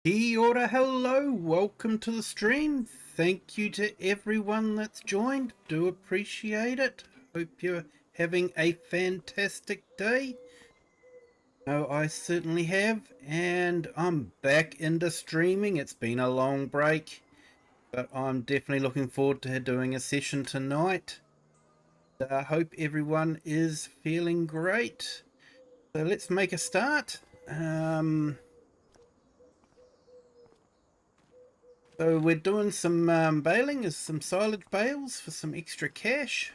Kia ora, hello, welcome to the stream. Thank you to everyone that's joined. Do appreciate it. Hope you're having a fantastic day. No, I certainly have, and I'm back into streaming. It's been a long break, but I'm definitely looking forward to doing a session tonight. I hope everyone is feeling great. So let's make a start. So we're doing some baling, as some silage bales for some extra cash.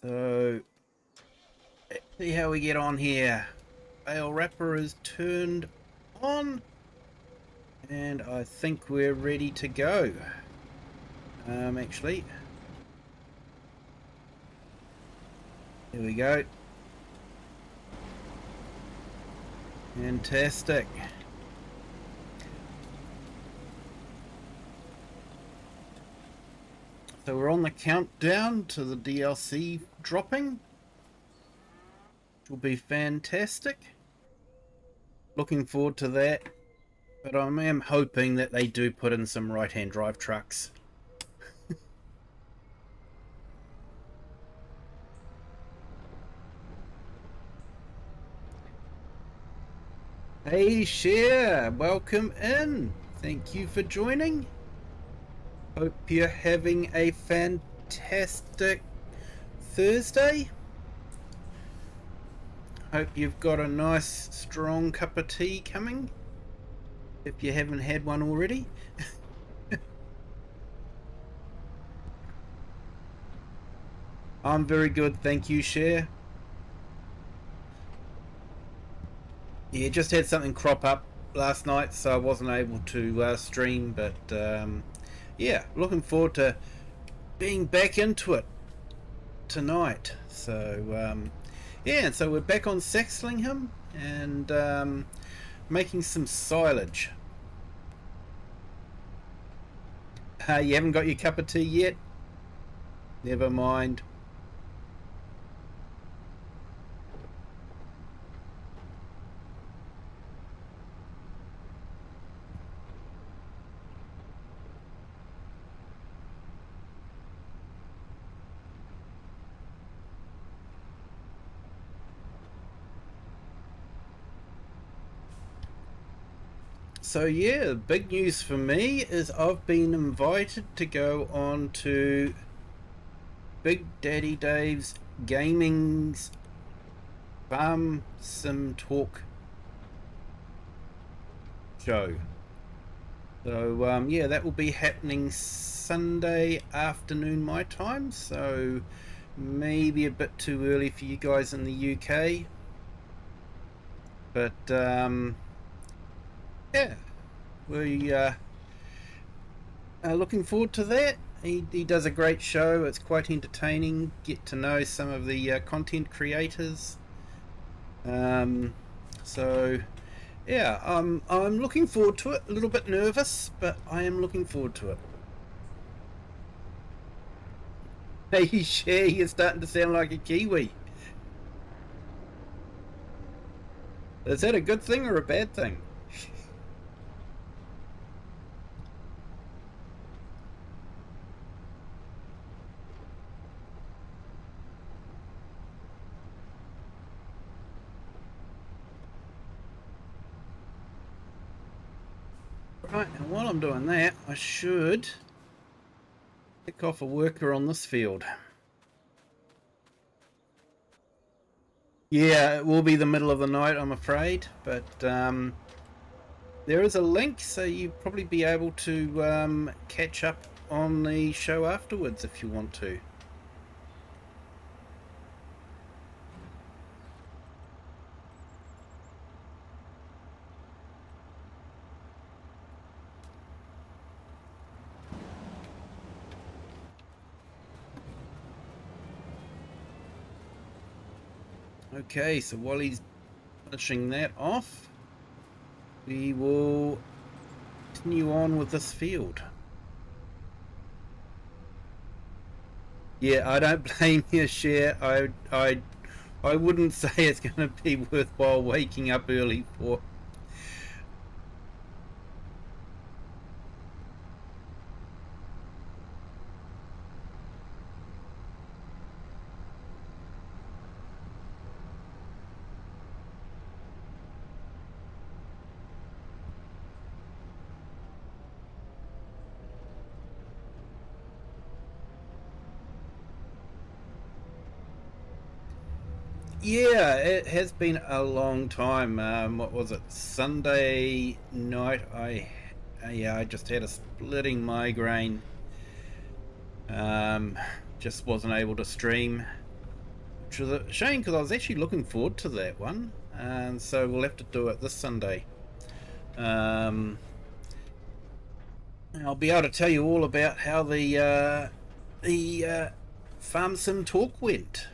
So let's see how we get on here. Bale wrapper is turned on, and I think we're ready to go. Actually, here we go. Fantastic. So we're on the countdown to the DLC dropping, which will be fantastic. Looking forward to that, but I am hoping that they do put in some right-hand drive trucks. Hey Cher, welcome in. Thank you for joining. Hope you're having a fantastic Thursday. Hope you've got a nice strong cup of tea coming, if you haven't had one already. I'm very good, thank you, Cher. Yeah, just had something crop up last night, so I wasn't able to stream, but yeah, looking forward to being back into it tonight. So yeah, so we're back on Saxlingham and making some silage. You haven't got your cup of tea yet? Never mind. So yeah, big news for me is I've been invited to go on to Big Daddy Dave's Gaming's Farm Sim Talk show. So yeah, that will be happening Sunday afternoon my time, so maybe a bit too early for you guys in the UK. But yeah, we are looking forward to that. He does a great show. It's quite entertaining. Get to know some of the content creators. So yeah, I'm looking forward to it. A little bit nervous, but I am looking forward to it. Hey, Cher, you're starting to sound like a Kiwi. Is that a good thing or a bad thing? Right, and while I'm doing that, I should pick off a worker on this field. Yeah, it will be the middle of the night, I'm afraid, but there is a link, so you'll probably be able to catch up on the show afterwards if you want to. Okay, so while he's finishing that off, we will continue on with this field. Yeah, I don't blame you, Cher. I wouldn't say it's going to be worthwhile waking up early for. Yeah, it has been a long time. What was it? Sunday night. I just had a splitting migraine. Um, just wasn't able to stream, which was a shame because I was actually looking forward to that one. And so we'll have to do it this Sunday. Um, I'll be able to tell you all about how the farm sim talk went.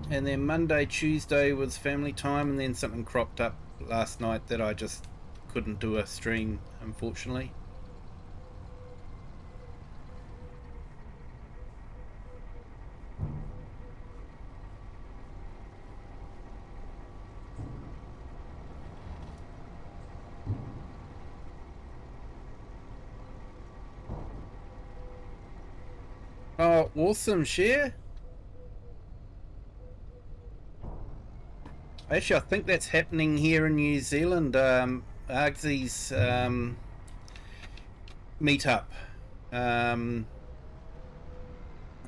And then Monday, Tuesday was family time, and then something cropped up last night that I just couldn't do a stream, unfortunately. Oh, awesome, Cher. Actually, I think that's happening here in New Zealand. Argsy's meetup. Um,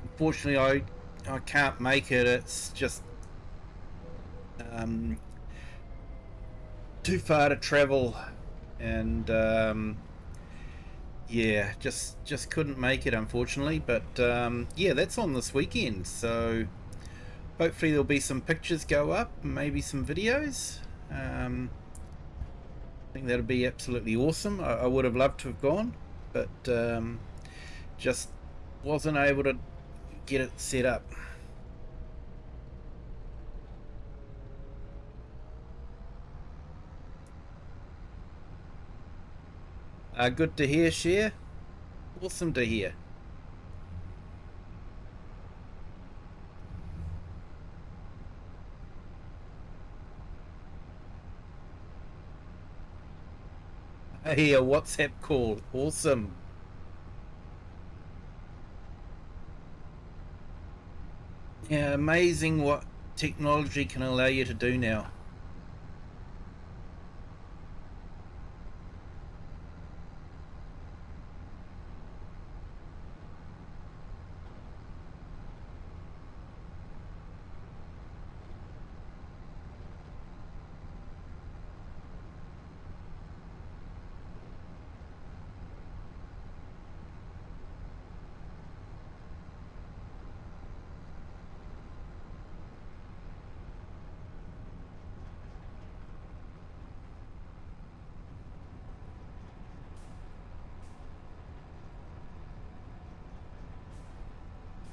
Unfortunately, I can't make it. It's just um, too far to travel, and yeah, just couldn't make it, unfortunately. But yeah, that's on this weekend, so hopefully there'll be some pictures go up, maybe some videos. I think that'd be absolutely awesome. I would have loved to have gone, but just wasn't able to get it set up. Good to hear, Cher. Awesome to hear. I hear a WhatsApp call. Awesome. Yeah, amazing what technology can allow you to do now.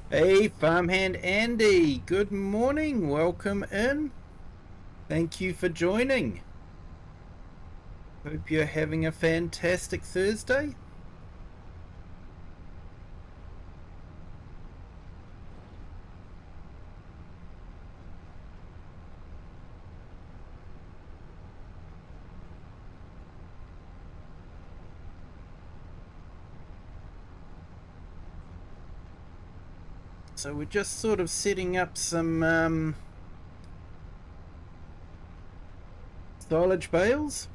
Hey, Farmhand Andy, good morning. Welcome in. Thank you for joining. Hope you're having a fantastic Thursday. So we're just sort of setting up some silage bales.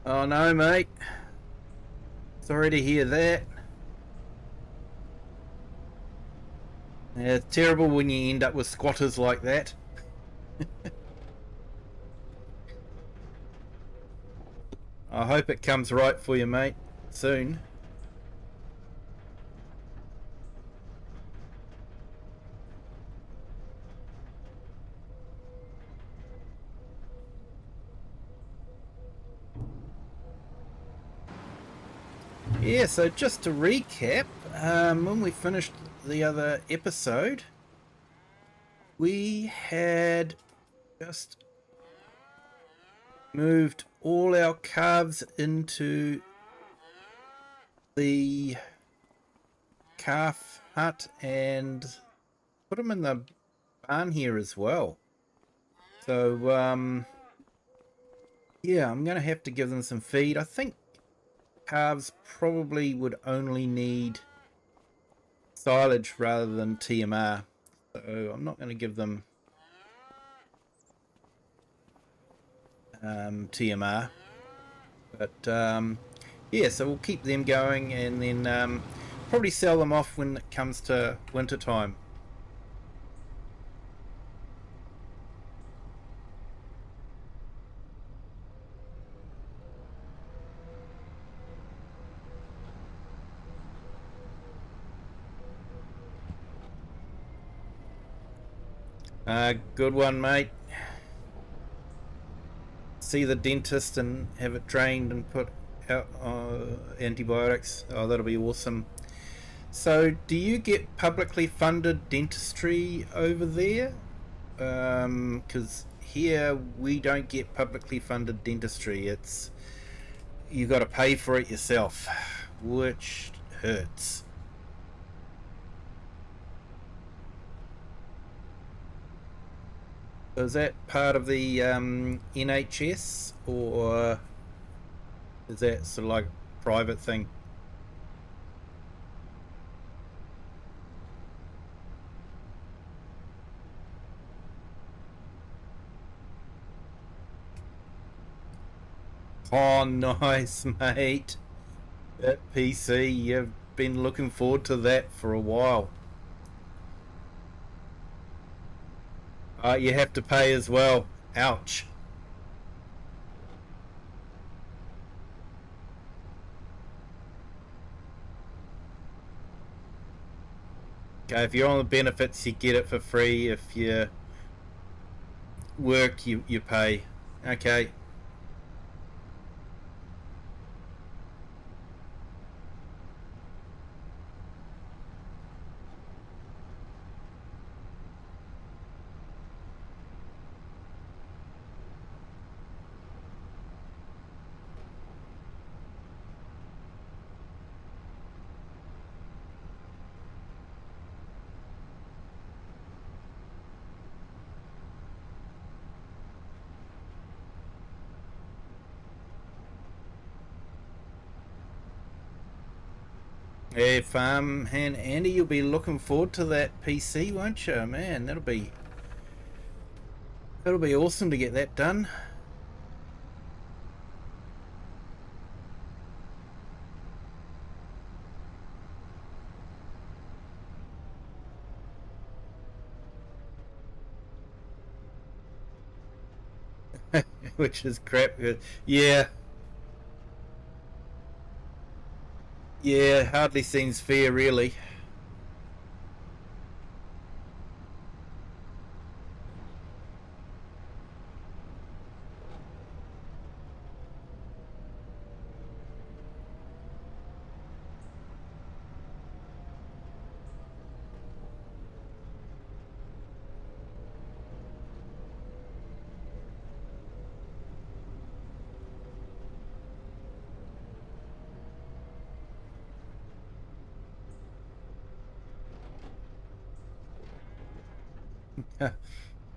Oh no, mate. Sorry to hear that. Yeah, it's terrible when you end up with squatters like that. I hope it comes right for you, mate, soon. Yeah, so just to recap, when we finished the other episode, we had just moved all our calves into the calf hut and put them in the barn here as well. So, yeah, I'm going to have to give them some feed. I think calves probably would only need silage rather than TMR. So I'm not going to give them TMR. But yeah, so we'll keep them going and then probably sell them off when it comes to winter time. Good one, mate. See the dentist and have it drained and put out antibiotics. Oh, that'll be awesome. So, do you get publicly funded dentistry over there? Because here we don't get publicly funded dentistry. It's you got to pay for it yourself, which hurts. So is that part of the NHS or is that sort of like a private thing? Oh, nice, mate. That PC, you've been looking forward to that for a while. You have to pay as well. Ouch. Okay, if you're on the benefits, you get it for free. If you work, you pay. Okay. Hey, farm hand Andy, you'll be looking forward to that PC, won't you? Man, that'll be awesome to get that done. Which is crap. Yeah, yeah, hardly seems fair, really.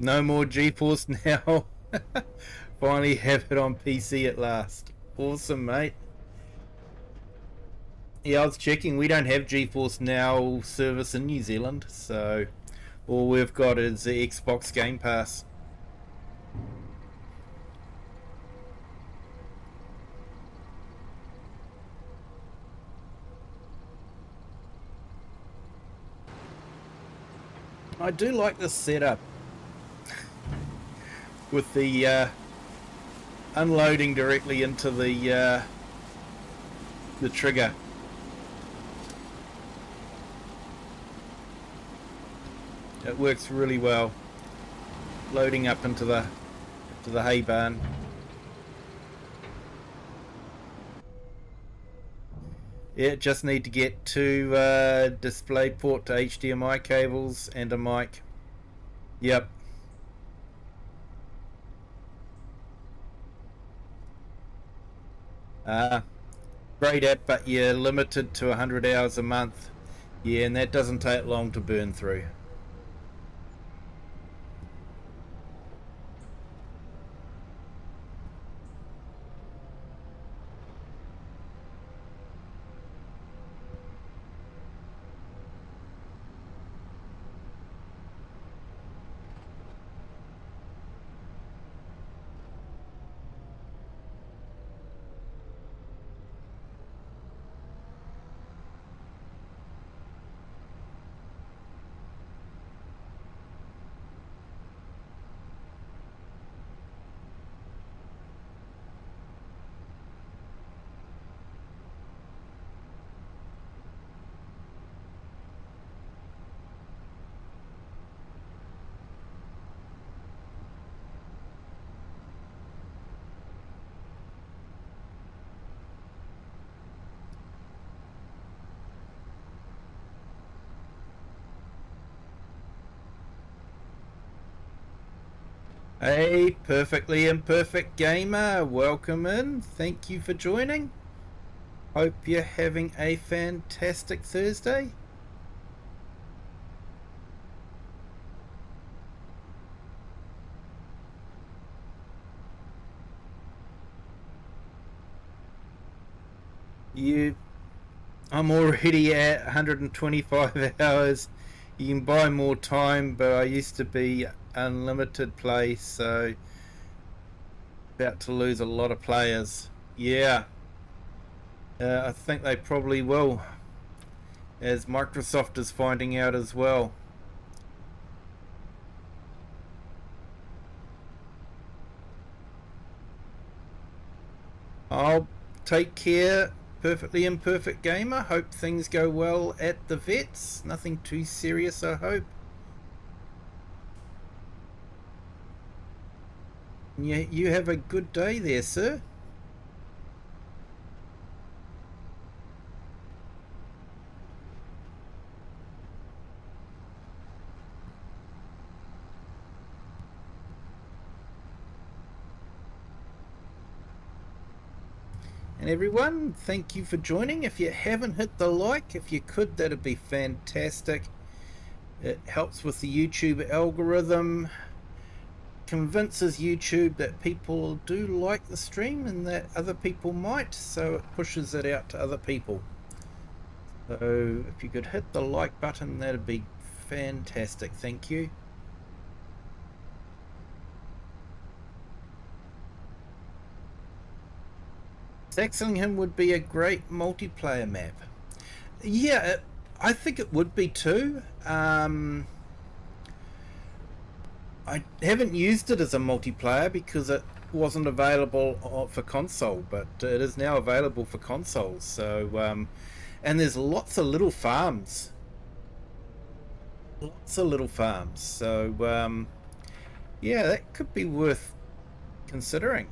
No more GeForce now. Finally have it on PC at last. Awesome, mate. Yeah, I was checking. We don't have GeForce Now service in New Zealand, so all we've got is the Xbox Game Pass. I do like this setup with the unloading directly into the trigger. It works really well, loading up into the hay barn. Yeah, just need to get two DisplayPort to HDMI cables and a mic. Yep. Great app, but you're limited to 100 hours a month. Yeah, and that doesn't take long to burn through. Hey, Perfectly Imperfect Gamer, welcome in. Thank you for joining. Hope you're having a fantastic Thursday. I'm already at 125 hours. You can buy more time, but I used to be unlimited play, so about to lose a lot of players. Yeah, I think they probably will, as Microsoft is finding out as well. I'll take care, Perfectly Imperfect Gamer. Hope things go well at the vets. Nothing too serious, I hope. You have a good day there, sir. And everyone, thank you for joining. If you haven't hit the like, if you could, that'd be fantastic. It helps with the YouTube algorithm, convinces YouTube that people do like the stream and that other people might, so it pushes it out to other people. So if you could hit the like button, that'd be fantastic. Thank you. Saxlingham would be a great multiplayer map. Yeah, I think it would be too. I haven't used it as a multiplayer because it wasn't available for console, but it is now available for consoles. So, and there's lots of little farms. So, yeah, that could be worth considering.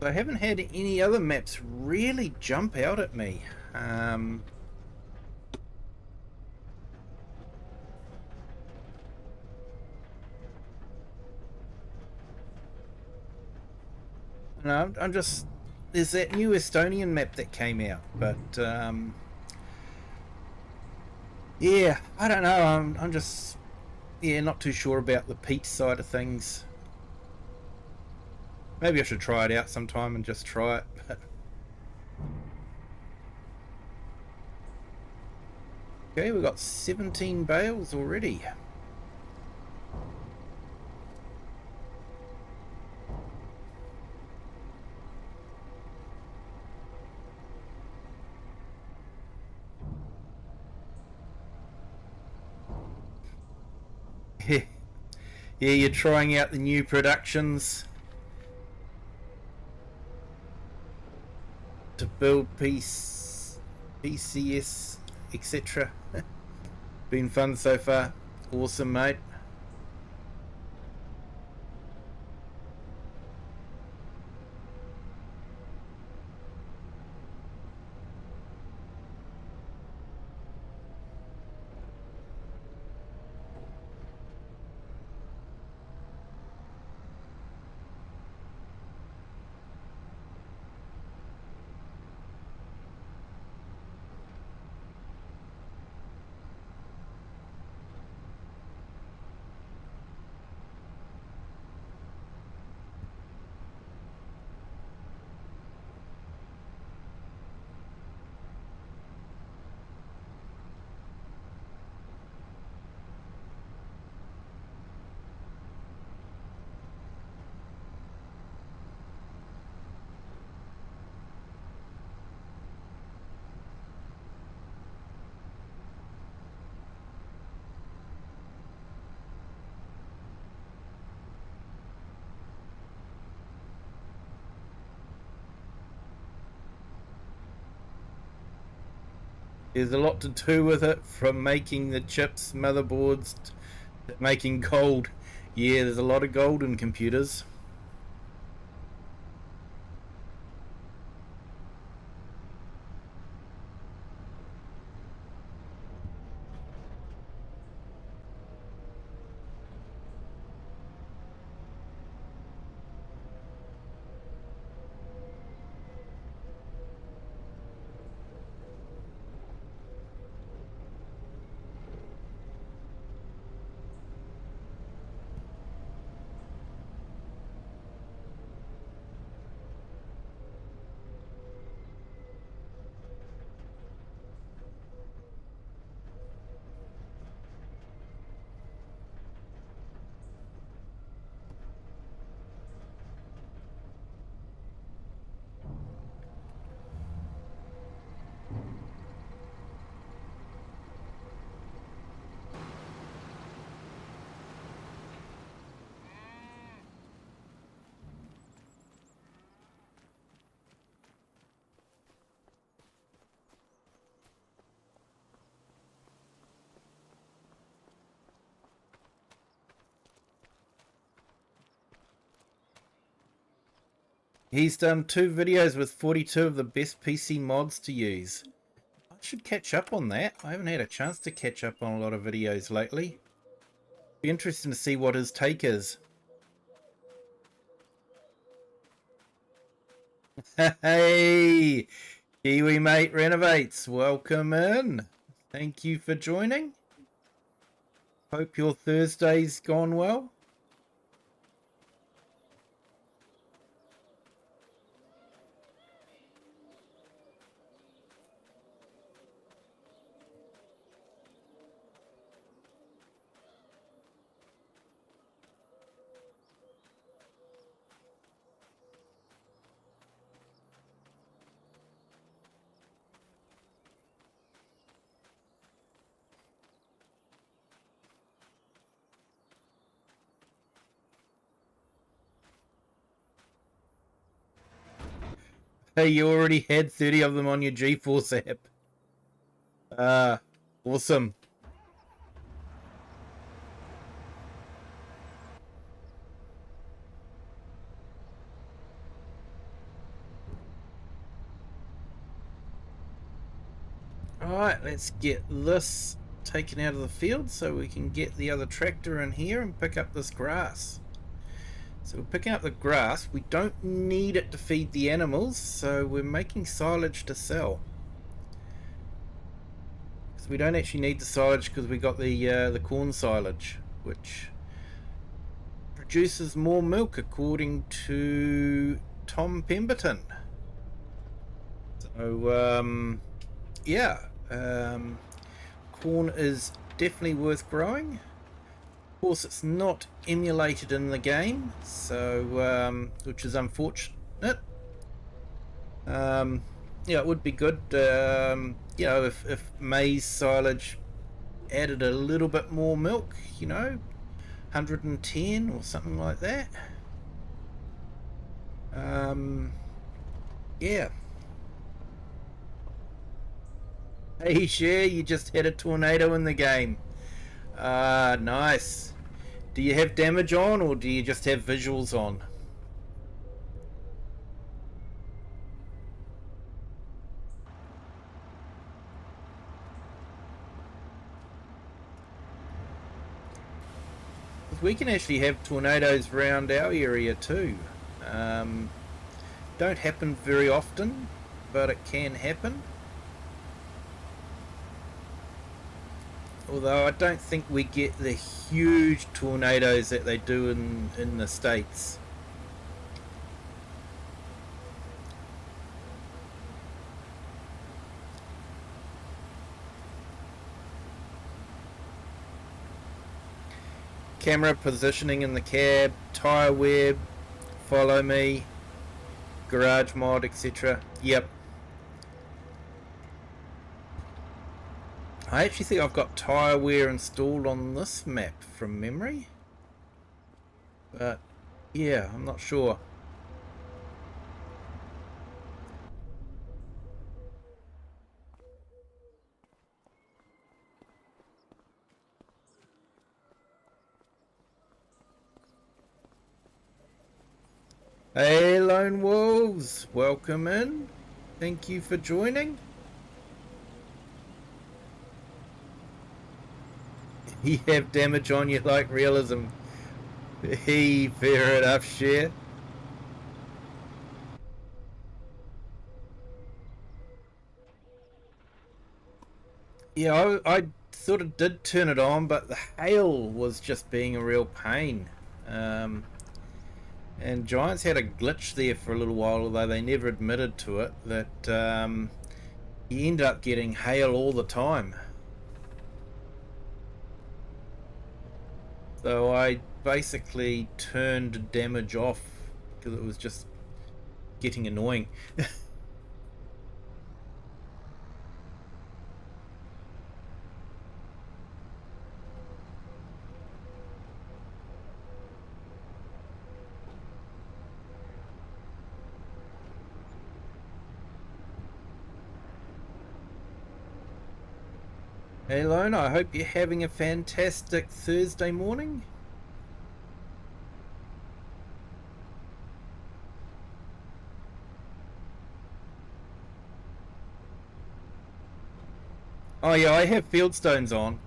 I haven't had any other maps really jump out at me. No, I'm just... There's that new Estonian map that came out, but yeah, I don't know. I'm just not too sure about the peach side of things. Maybe I should try it out sometime and just try it. But... Okay, we've got 17 bales already. Yeah, yeah, you're trying out the new productions to build PCS, etc. Been fun so far. Awesome, mate. There's a lot to do with it, from making the chips, motherboards, to making gold. Yeah, there's a lot of gold in computers. He's done 2 videos with 42 of the best PC mods to use. I should catch up on that. I haven't had a chance to catch up on a lot of videos lately. Be interesting to see what his take is. Hey, Kiwi mate renovates. Welcome in. Thank you for joining. Hope your Thursday's gone well. Hey, you already had 30 of them on your GeForce app. Awesome. Alright, let's get this taken out of the field so we can get the other tractor in here and pick up this grass. So we're picking up the grass. We don't need it to feed the animals, so we're making silage to sell. So we don't actually need the silage because we got the corn silage, which produces more milk according to Tom Pemberton. So yeah, corn is definitely worth growing. Of course, it's not emulated in the game, so which is unfortunate. Yeah, it would be good, you know, if maize silage added a little bit more milk, you know, 110 or something like that. Yeah. Hey, Share, you just had a tornado in the game. Nice. Do you have damage on, or do you just have visuals on? We can actually have tornadoes around our area too. Don't happen very often, but it can happen. Although I don't think we get the huge tornadoes that they do in the States. Camera positioning in the cab, tyre web, follow me, garage mod, etc. Yep. I actually think I've got tyre wear installed on this map from memory. But yeah, I'm not sure. Hey Lone Wolves, welcome in. Thank you for joining. You have damage on you like realism. Fair enough, Share. Yeah, I sort of did turn it on, but the hail was just being a real pain. And Giants had a glitch there for a little while, although they never admitted to it, that you end up getting hail all the time. So I basically turned damage off because it was just getting annoying. Hey Lone, I hope you're having a fantastic Thursday morning. Oh yeah, I have fieldstones on.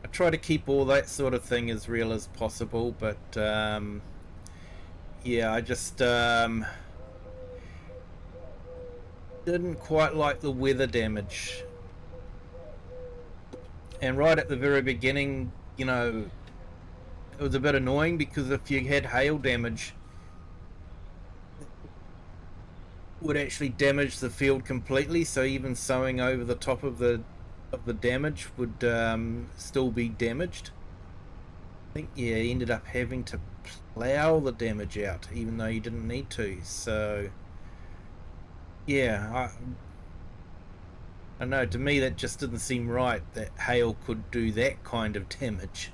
I try to keep all that sort of thing as real as possible, but yeah, I just didn't quite like the weather damage. And right at the very beginning, you know, it was a bit annoying because if you had hail damage, would actually damage the field completely. So even sowing over the top of the damage would still be damaged. I think yeah, he ended up having to plough the damage out, even though you didn't need to. So yeah, I know. To me, that just didn't seem right. That hail could do that kind of damage.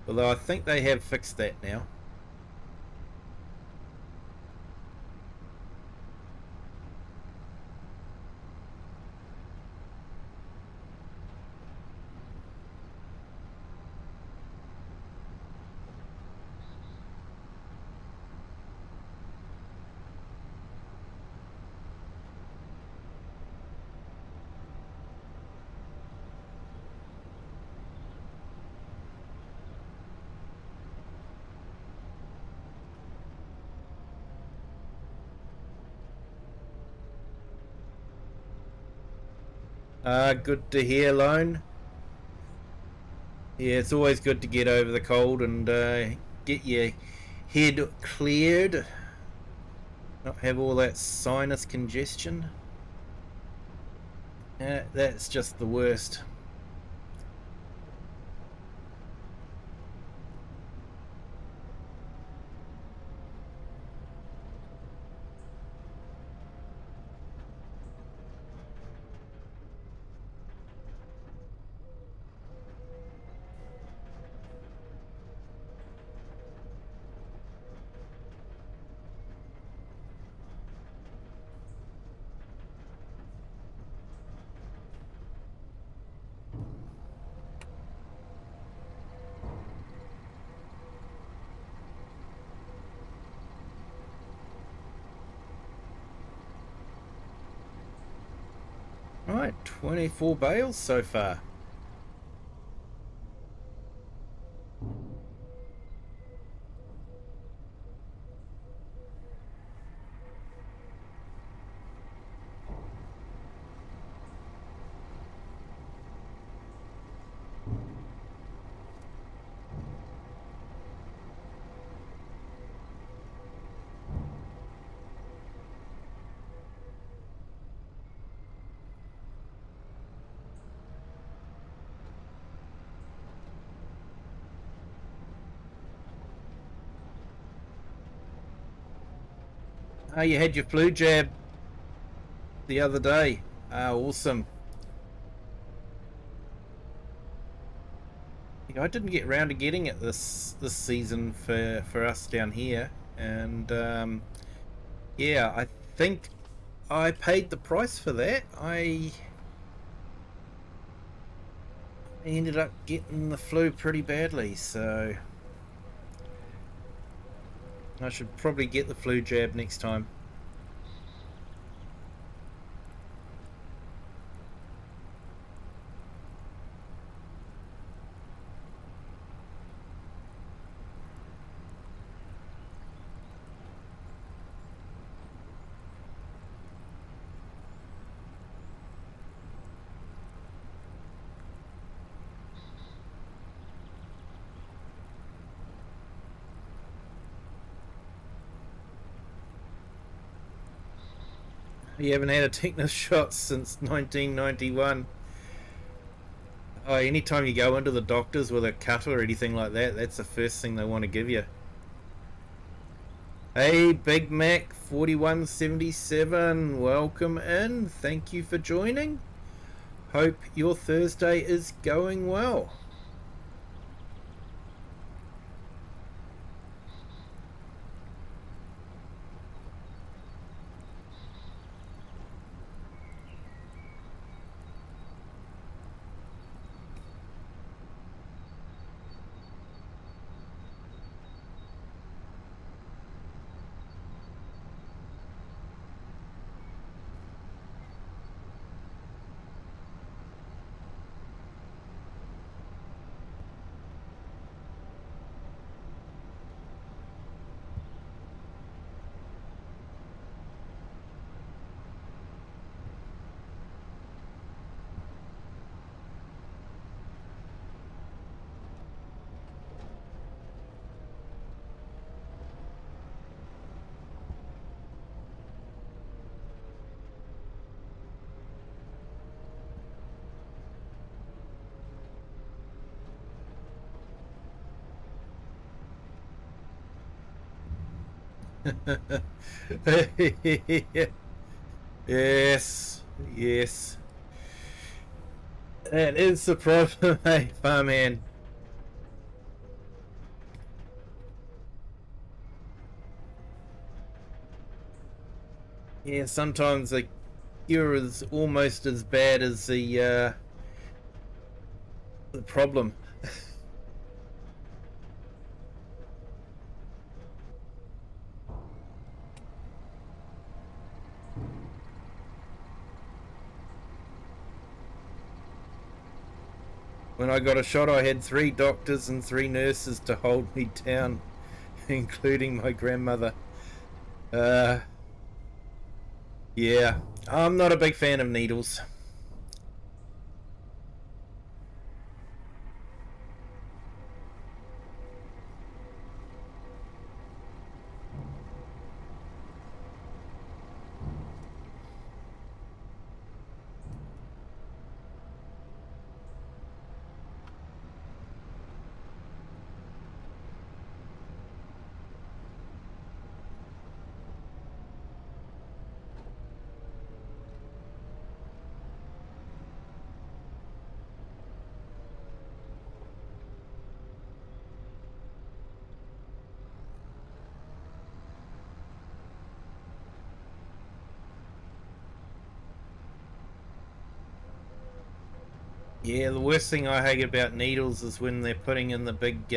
Although I think they have fixed that now. Good to hear, Lone. Yeah, it's always good to get over the cold and get your head cleared. Not have all that sinus congestion. That's just the worst. Right, 24 bales so far. Oh, you had your flu jab the other day. Awesome. I didn't get round to getting it this season for us down here, and yeah, I think I paid the price for that. I ended up getting the flu pretty badly, so I should probably get the flu jab next time. You haven't had a tetanus shot since 1991. Oh, anytime you go into the doctors with a cut or anything like that, that's the first thing they want to give you. Hey, Big Mac 4177, welcome in. Thank you for joining. Hope your Thursday is going well. Yes, yes. That is the problem, hey, farmhand. Yeah, sometimes the cure is almost as bad as the problem. When I got a shot, I had 3 doctors and 3 nurses to hold me down, including my grandmother. Yeah, I'm not a big fan of needles. Yeah, the worst thing I hate about needles is when they're putting in the big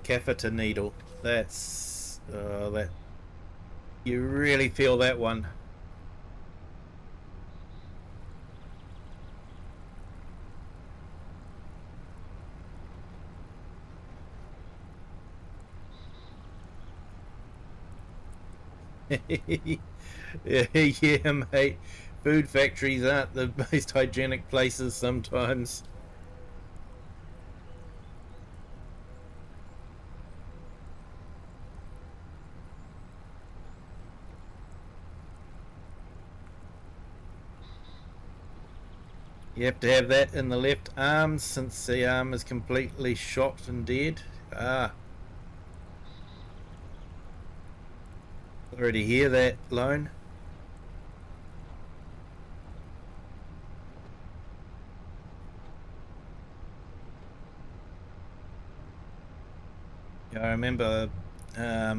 catheter needle. That's that you really feel that one. Yeah, mate. Food factories aren't the most hygienic places sometimes. You have to have that in the left arm since the arm is completely shot and dead. Ah, already hear that, Lone. Yeah, I remember I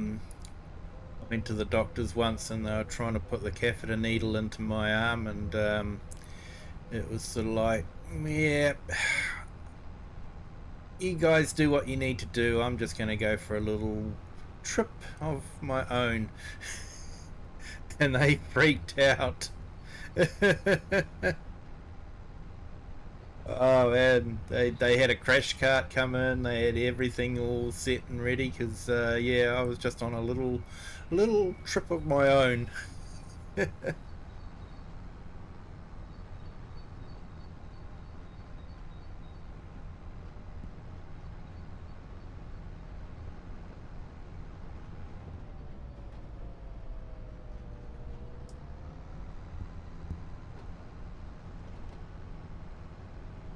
went to the doctors once and they were trying to put the catheter needle into my arm, and it was sort of like, yeah, you guys do what you need to do. I'm just going to go for a little trip of my own. And they freaked out. Oh man, they had a crash cart come in. They had everything all set and ready because yeah, I was just on a little trip of my own.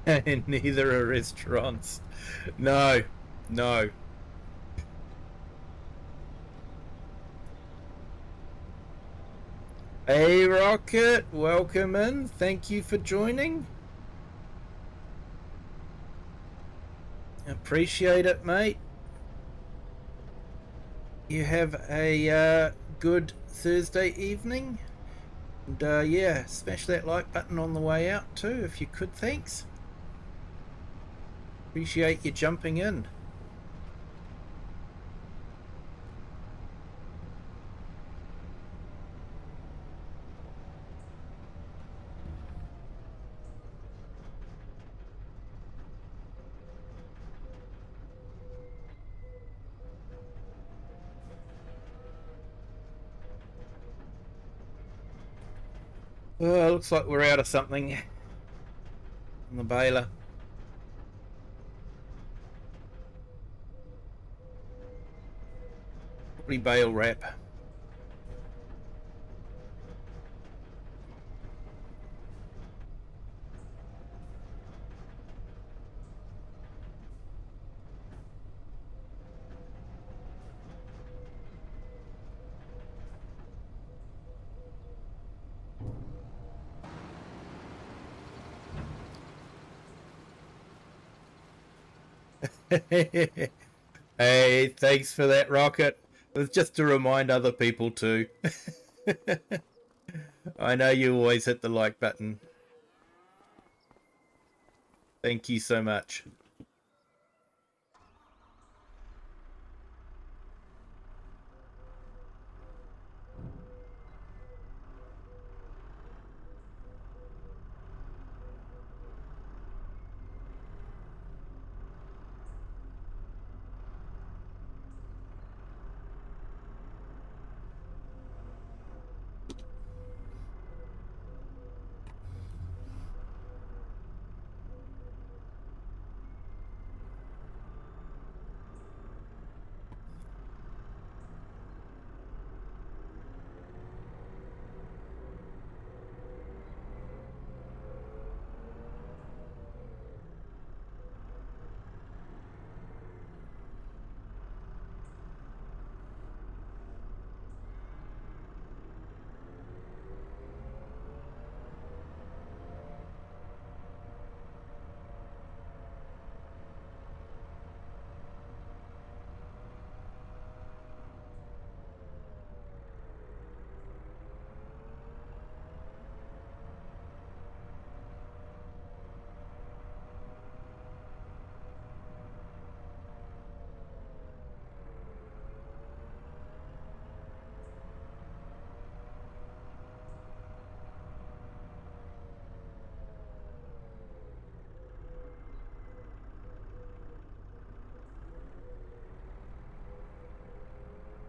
And neither are restaurants. No, no. Hey Rocket, welcome in. Thank you for joining. Appreciate it, mate. You have a good Thursday evening. And yeah, smash that like button on the way out too, if you could. Thanks. Appreciate you jumping in. Well, looks like we're out of something on the baler. Probably bale wrap. Hey, thanks for that, Rocket. It was just to remind other people too. I know you always hit the like button. Thank you so much.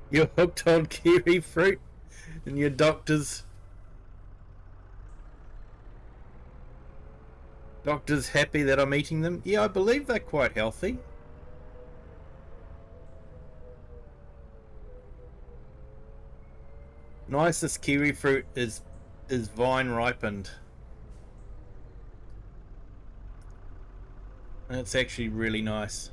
You're hooked on kiwi fruit? And your doctor's happy that I'm eating them. Yeah, I believe they're quite healthy. Nice, this kiwi fruit is vine ripened. And it's actually really nice.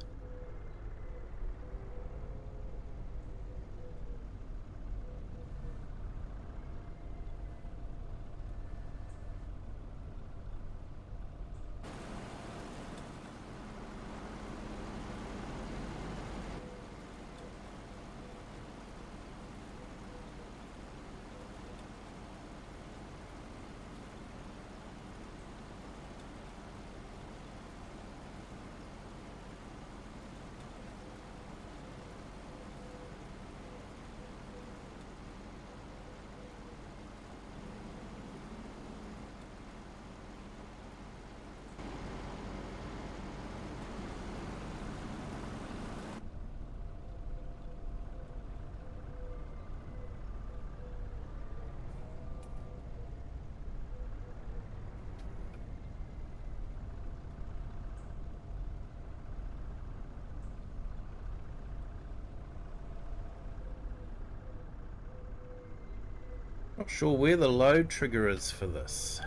Not sure where the load trigger is for this.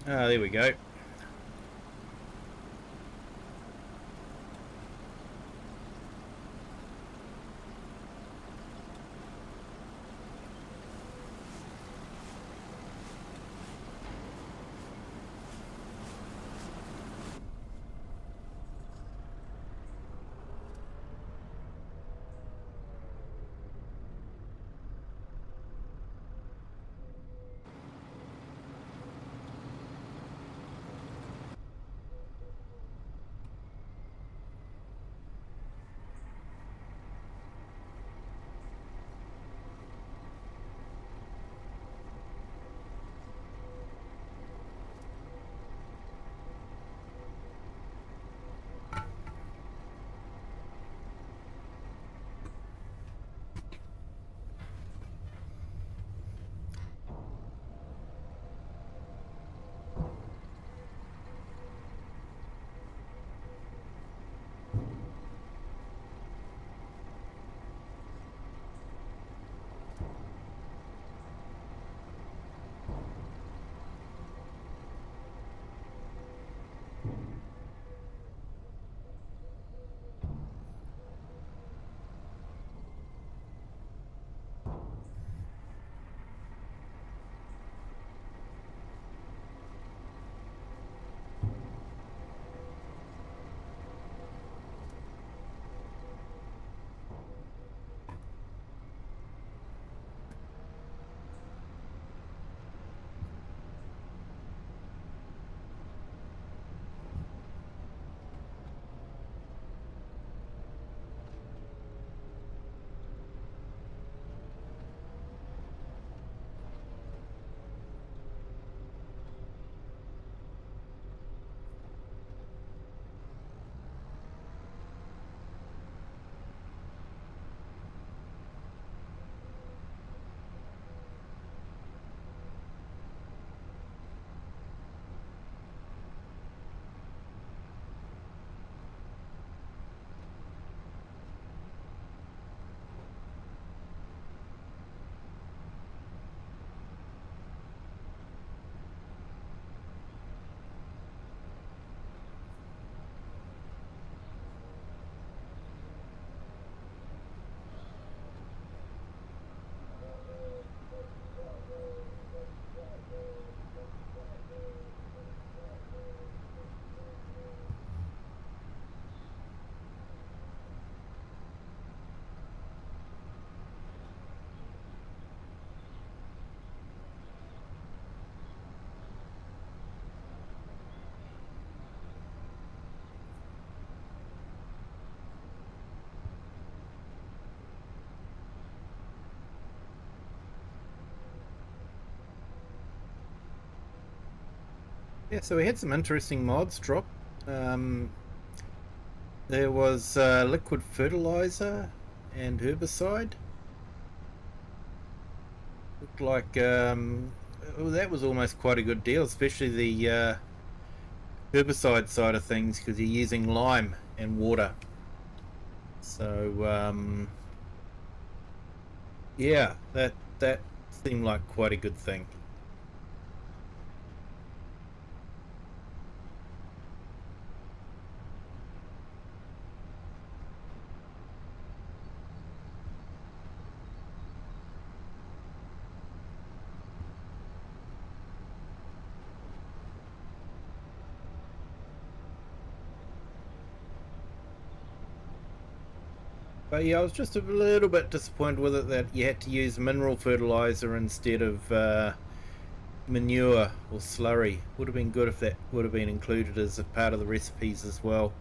Ah, there we go. Yeah, so we had some interesting mods drop. Um, there was liquid fertilizer and herbicide. Looked like oh, that was almost quite a good deal, especially the herbicide side of things, because you're using lime and water. So yeah, that seemed like quite a good thing. But yeah, I was just a little bit disappointed with it that you had to use mineral fertilizer instead of manure or slurry. Would have been good if that would have been included as a part of the recipes as well.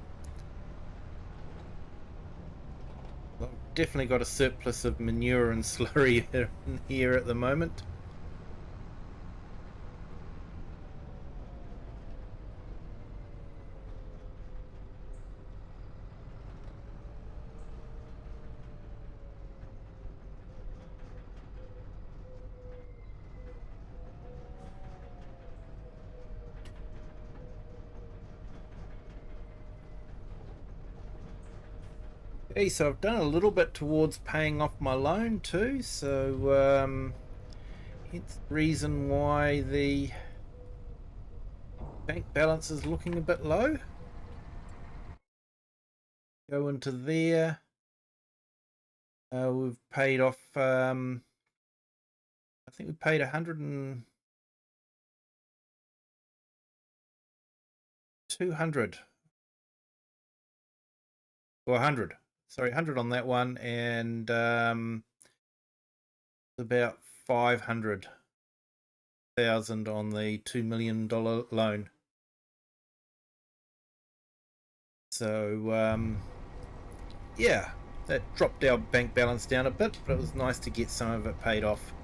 I've definitely got a surplus of manure and slurry in here at the moment. Okay, so I've done a little bit towards paying off my loan too, so hence the reason why the bank balance is looking a bit low. Go into there. We've paid off, I think we paid 100 and 200 or 100. Sorry, 100 on that one, and about 500,000 on the $2 million loan. So yeah, that dropped our bank balance down a bit, but it was nice to get some of it paid off.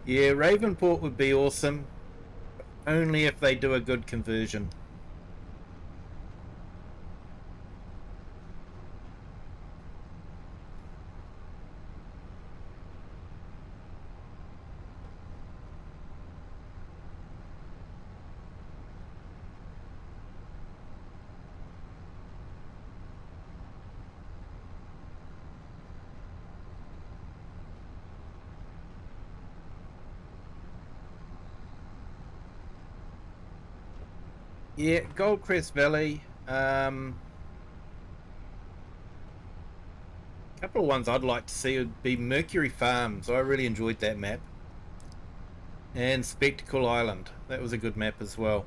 Yeah, Ravenport would be awesome, only if they do a good conversion. Yeah, Goldcrest Valley. Couple of ones I'd like to see would be Mercury Farms. I really enjoyed that map. And Spectacle Island. That was a good map as well.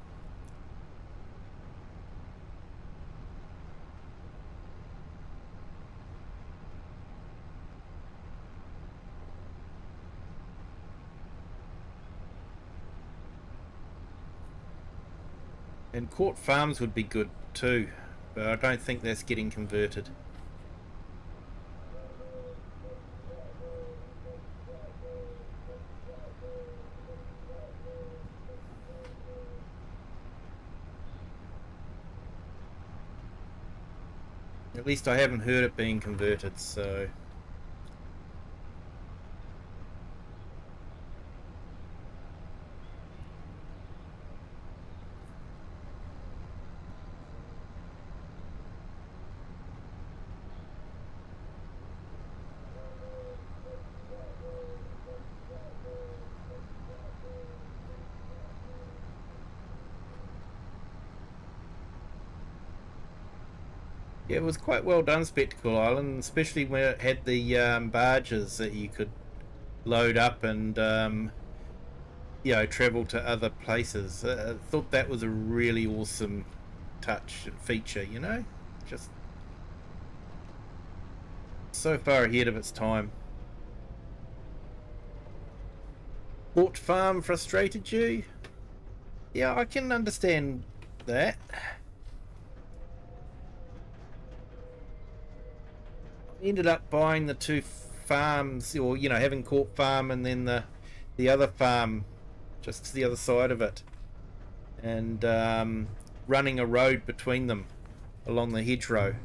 And Court Farms would be good too, but I don't think that's getting converted. At least I haven't heard it being converted, so... Yeah, it was quite well done, Spectacle Island, especially when it had the barges that you could load up and travel to other places. I thought that was a really awesome touch and feature. Just so far ahead of its time. Port Farm frustrated you? Yeah, I can understand that. I ended up buying the two farms, or having Court Farm and then the other farm just to the other side of it, and running a road between them along the hedgerow.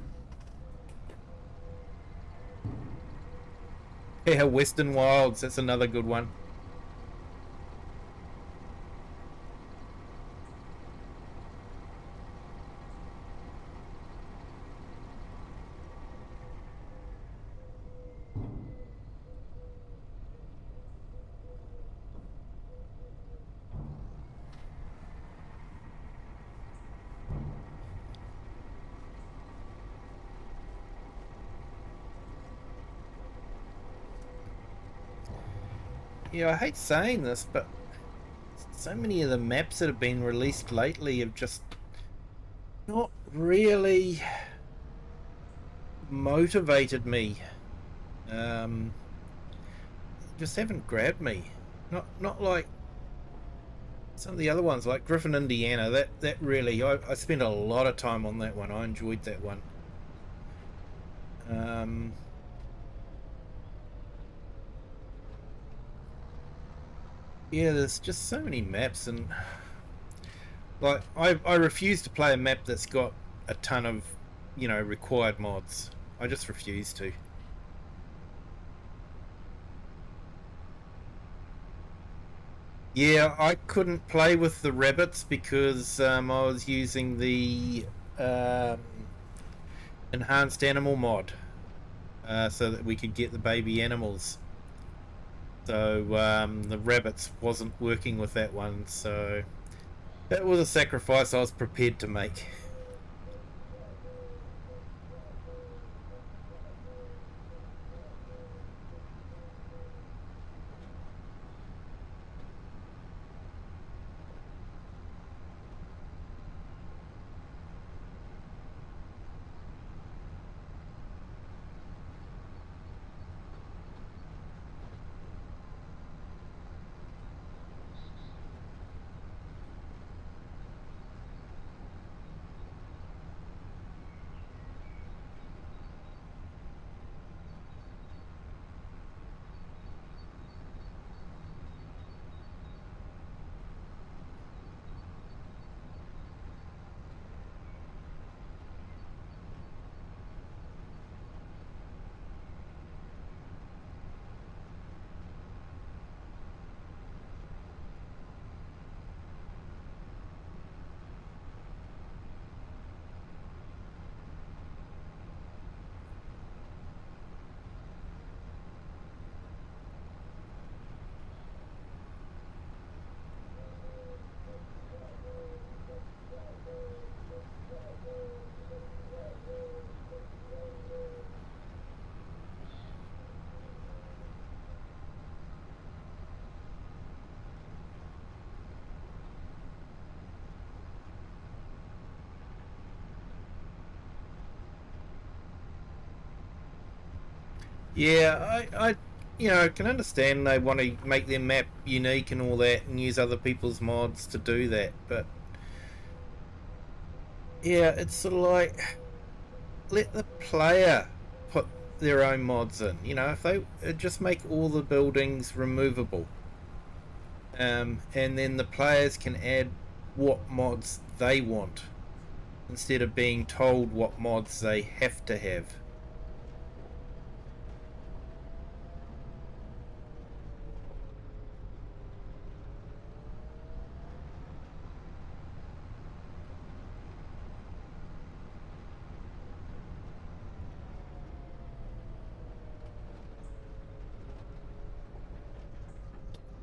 Yeah, Western Wilds, that's another good one. Yeah, I hate saying this, but so many of the maps that have been released lately have just not really motivated me. Just haven't grabbed me. Not like some of the other ones, like Griffin, Indiana. That really, I spent a lot of time on that one. I enjoyed that one. Yeah, there's just so many maps, and like I refuse to play a map that's got a ton of required mods. I just refuse to. Yeah, I couldn't play with the rabbits because I was using the um, enhanced animal mod, so that we could get the baby animals. So the rabbits wasn't working with that one, so that was a sacrifice I was prepared to make. Yeah, I can understand they want to make their map unique and all that, and use other people's mods to do that. But yeah, it's sort of like let the player put their own mods in. If they just make all the buildings removable, and then the players can add what mods they want instead of being told what mods they have to have.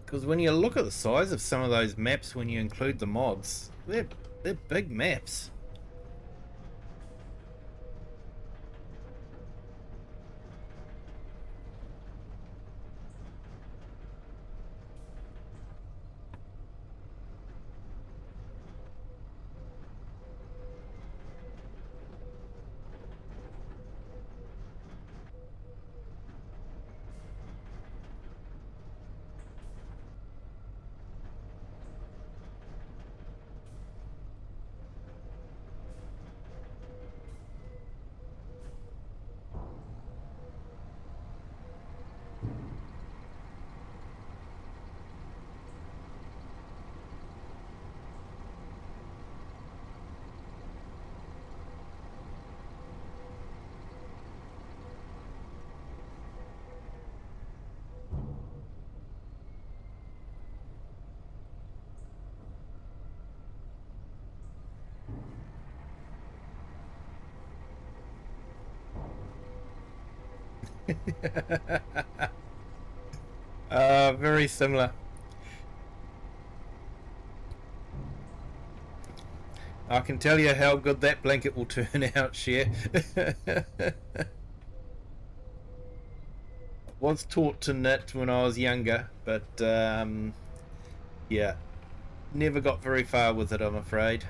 Because when you look at the size of some of those maps, when you include the mods, they're big maps. Very similar. I can tell you how good that blanket will turn out, Share. Was taught to knit when I was younger, but yeah, never got very far with it, I'm afraid.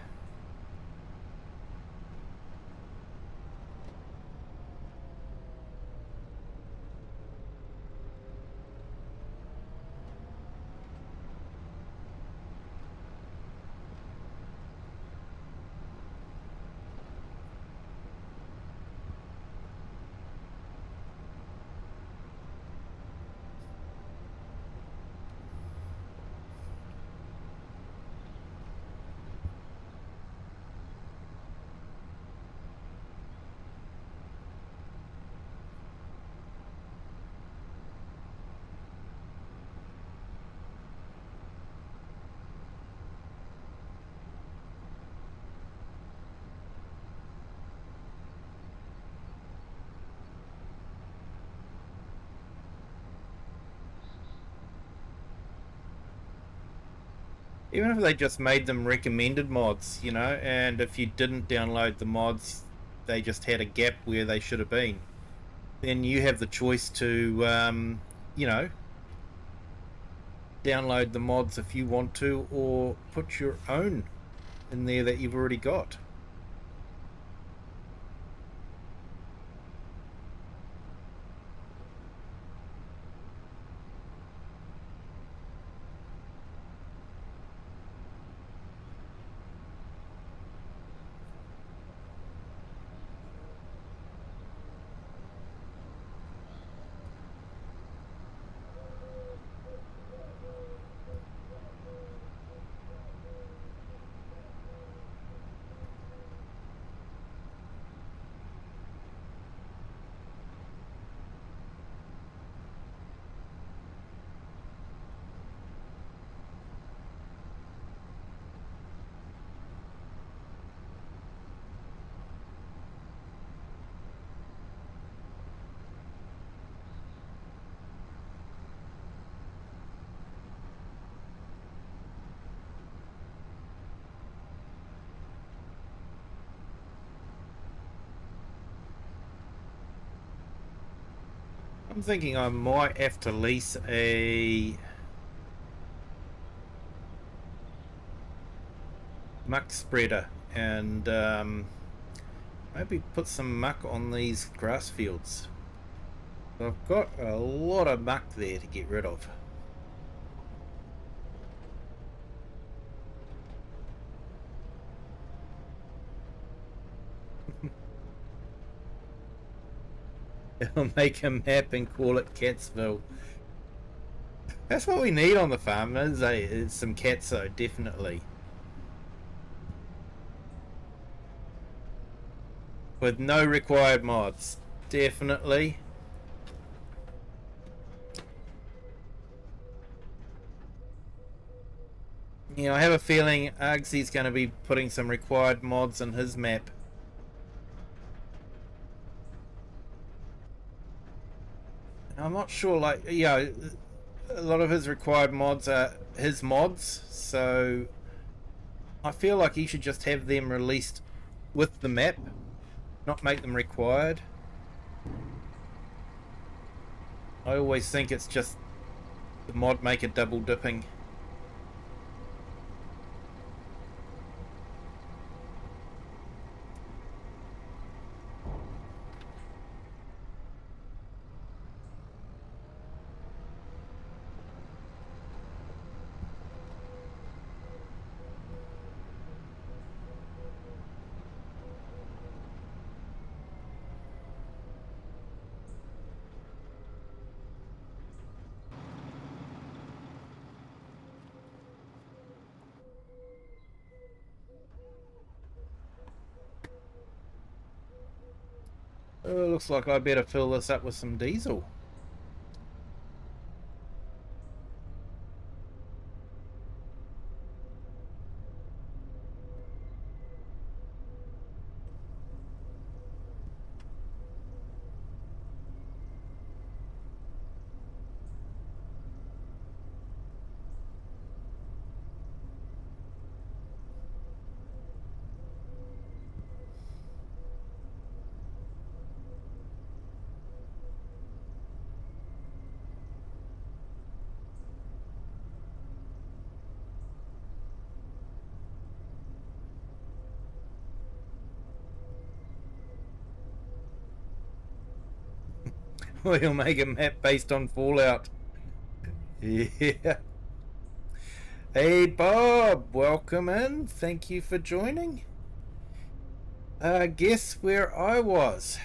Even if they just made them recommended mods, and if you didn't download the mods, they just had a gap where they should have been, then you have the choice to, download the mods if you want to, or put your own in there that you've already got. I'm thinking I might have to lease a muck spreader and maybe put some muck on these grass fields. I've got a lot of muck there to get rid of. I'll make a map and call it Catsville. That's what we need on the farm, is some cats though, definitely. With no required mods, definitely. Yeah, I have a feeling Ugsy's going to be putting some required mods in his map. I'm not sure, like, yeah, a lot of his required mods are his mods, so I feel like he should just have them released with the map, not make them required. I always think it's just the mod maker double dipping. Oh, looks like I better fill this up with some diesel. We'll make a map based on Fallout. Yeah. Hey Bob, welcome in. Thank you for joining. Guess where I was?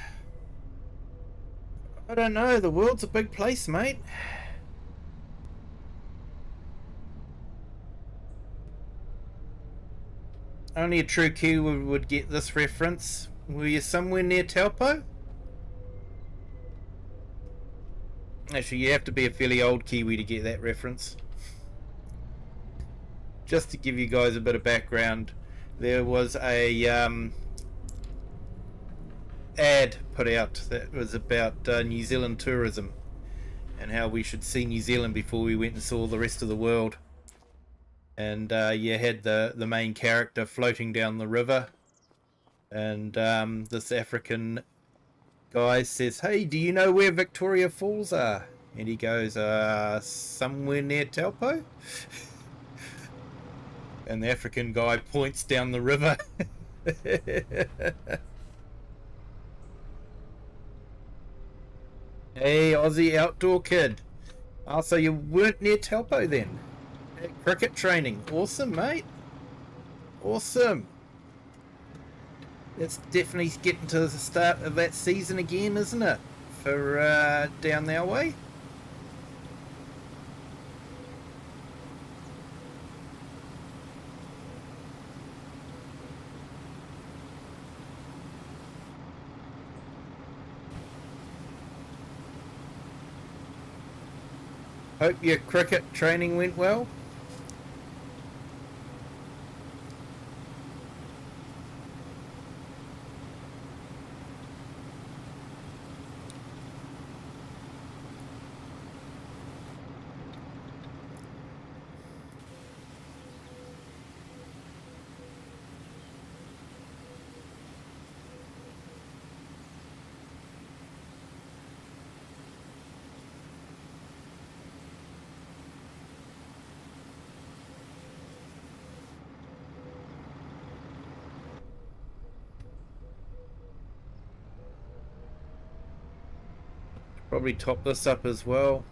I don't know. The world's a big place, mate. Only a true Kiwi would get this reference. Were you somewhere near Taupo? Actually, you have to be a fairly old Kiwi to get that reference. Just to give you guys a bit of background, there was a ad put out that was about New Zealand tourism and how we should see New Zealand before we went and saw the rest of the world. And you had the main character floating down the river, and this African guy says, "Hey, do you know where Victoria Falls are?" And he goes, "Somewhere near Taupo." And the African guy points down the river. Hey, Aussie outdoor kid. Oh, so you weren't near Taupo then? Cricket training. Awesome, mate. Awesome. It's definitely getting to the start of that season again, isn't it? For down our way. Hope your cricket training went well. Probably top this up as well.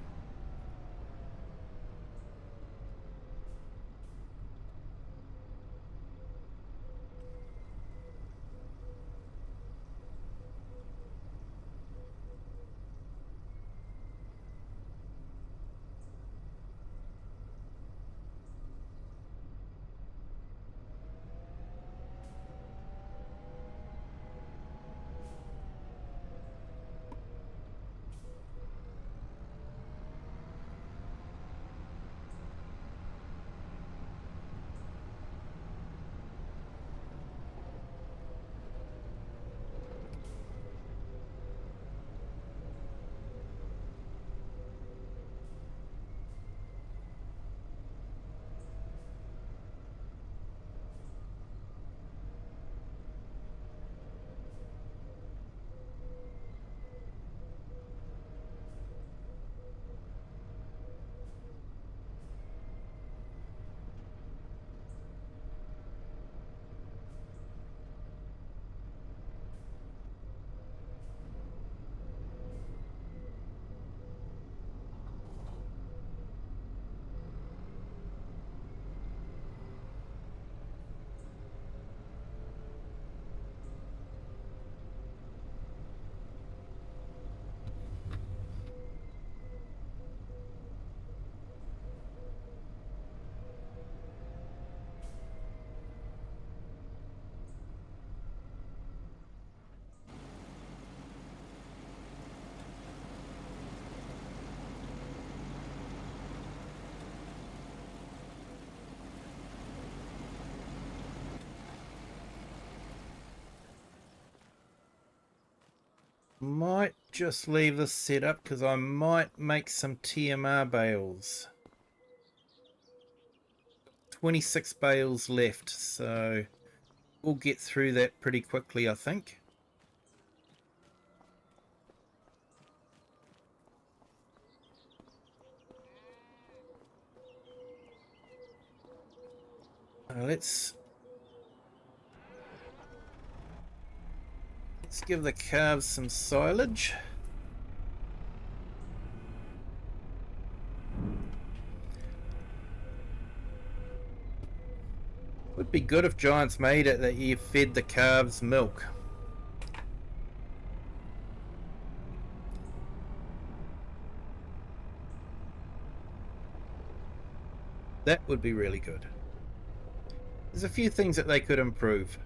Might just leave this set up because I might make some TMR bales. 26 bales left, so we'll get through that pretty quickly, I think. Let's give the calves some silage. Would be good if Giants made it that you fed the calves milk. That would be really good. There's a few things that they could improve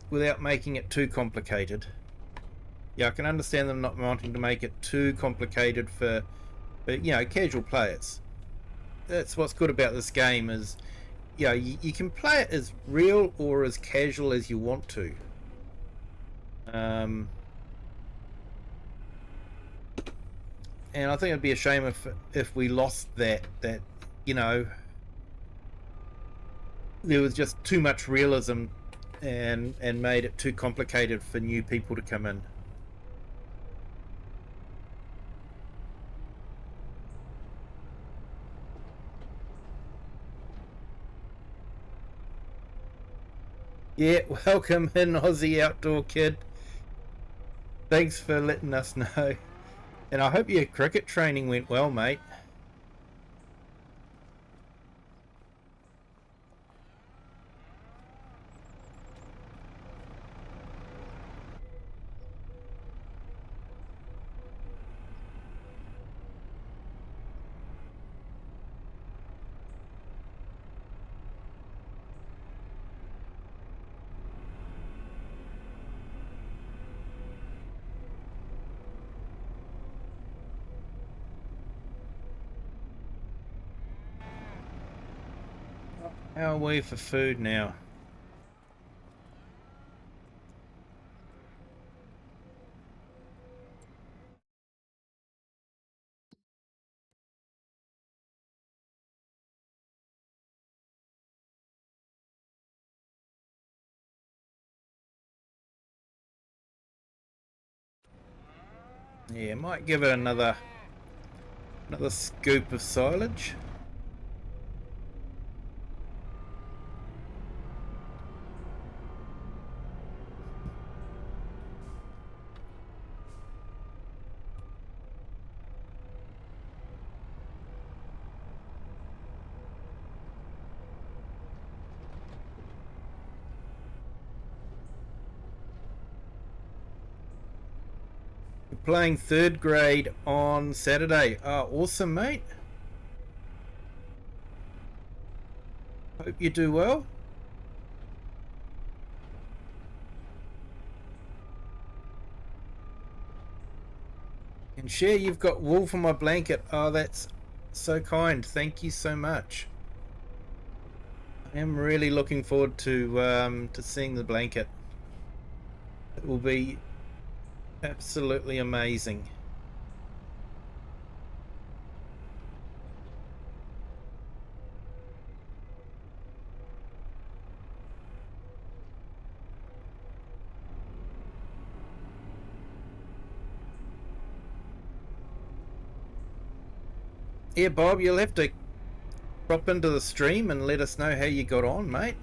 without making it too complicated. Yeah, I can understand them not wanting to make it too complicated for you know, casual players. That's what's good about this game is, you know, you can play it as real or as casual as you want to. And I think it'd be a shame if we lost that you know, there was just too much realism and made it too complicated for new people to come in. Yeah, welcome in, Aussie Outdoor Kid. Thanks for letting us know. And I hope your cricket training went well, mate. How are we for food now? Yeah, might give it another scoop of silage. playing third grade on Saturday. Awesome, mate. Hope you do well. And share, you've got wool for my blanket. Oh, that's so kind. Thank you so much. I am really looking forward to seeing the blanket. It will be absolutely amazing. Yeah, Bob, you'll have to drop into the stream and let us know how you got on, mate.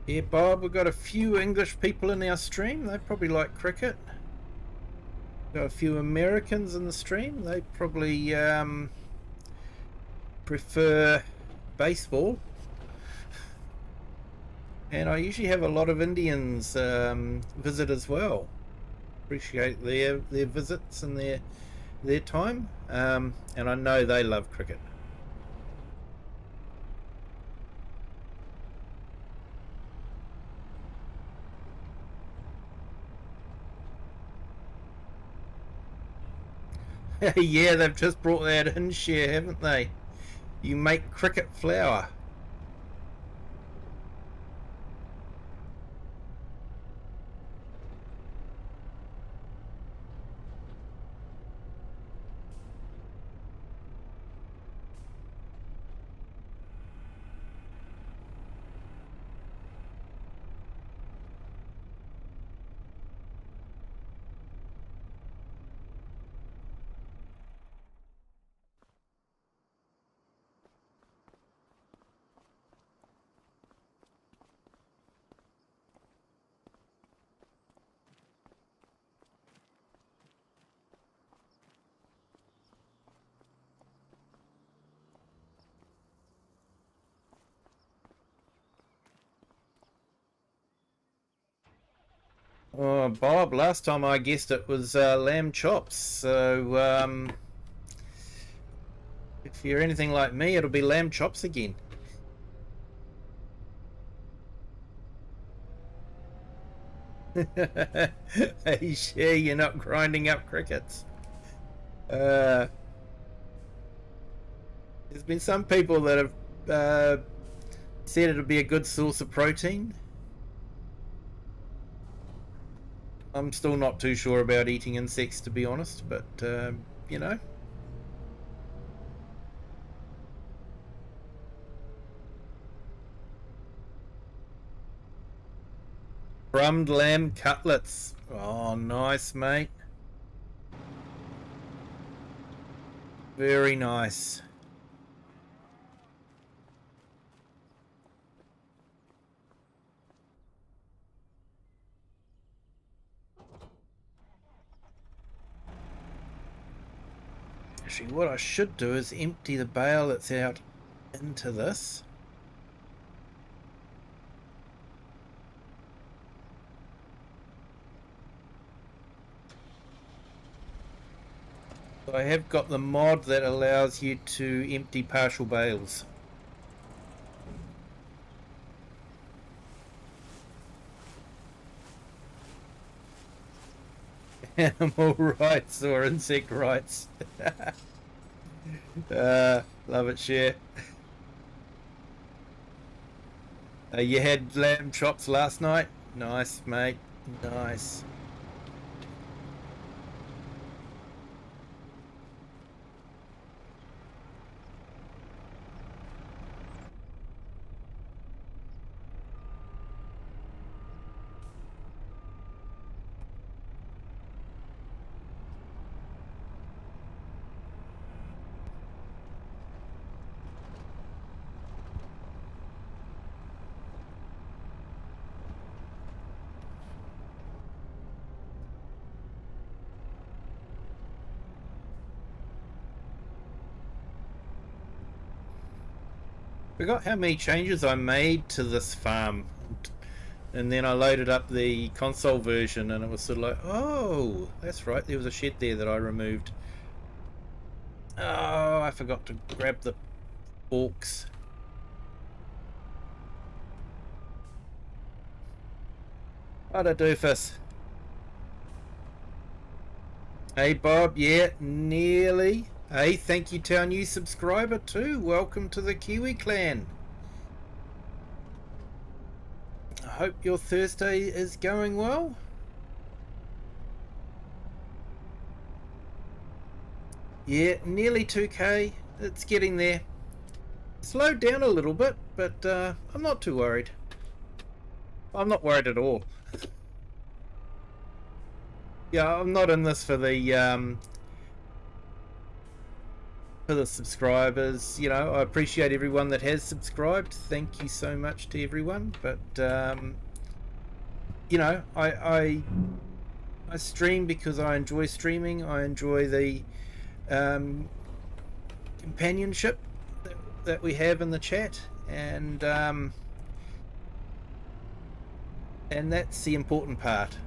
Yeah, Bob, we've got a few English people in our stream. They probably like cricket. Got a few Americans in the stream. They probably prefer baseball. And I usually have a lot of Indians visit as well. Appreciate their visits and their time. And I know they love cricket. Yeah, they've just brought that in, share, haven't they? You make cricket flour. Oh, Bob, last time I guessed it was lamb chops. So if you're anything like me, it'll be lamb chops again. Hey, share, you're not grinding up crickets. There's been some people that have said it'll be a good source of protein. I'm still not too sure about eating insects, to be honest, but you know. Crumbed lamb cutlets. Oh, nice, mate. Very nice. Actually, what I should do is empty the bale that's out into this. I have got the mod that allows you to empty partial bales. Animal rights or insect rights. Love it, share. You had lamb chops last night? Nice, mate. Nice. Forgot how many changes I made to this farm, and then I loaded up the console version and it was sort of like, oh, that's right, there was a shed there that I removed. Oh, I forgot to grab the forks. What a doofus. Hey Bob, yeah, nearly. Hey, thank you to our new subscriber too. Welcome to the Kiwi clan. I hope your Thursday is going well. Yeah, nearly 2k. It's getting there. Slowed down a little bit, but I'm not too worried. I'm not worried at all. Yeah, I'm not in this for the subscribers. You know, I appreciate everyone that has subscribed. Thank you so much to everyone. But you know, I stream because I enjoy streaming. I enjoy the companionship that we have in the chat, and that's the important part.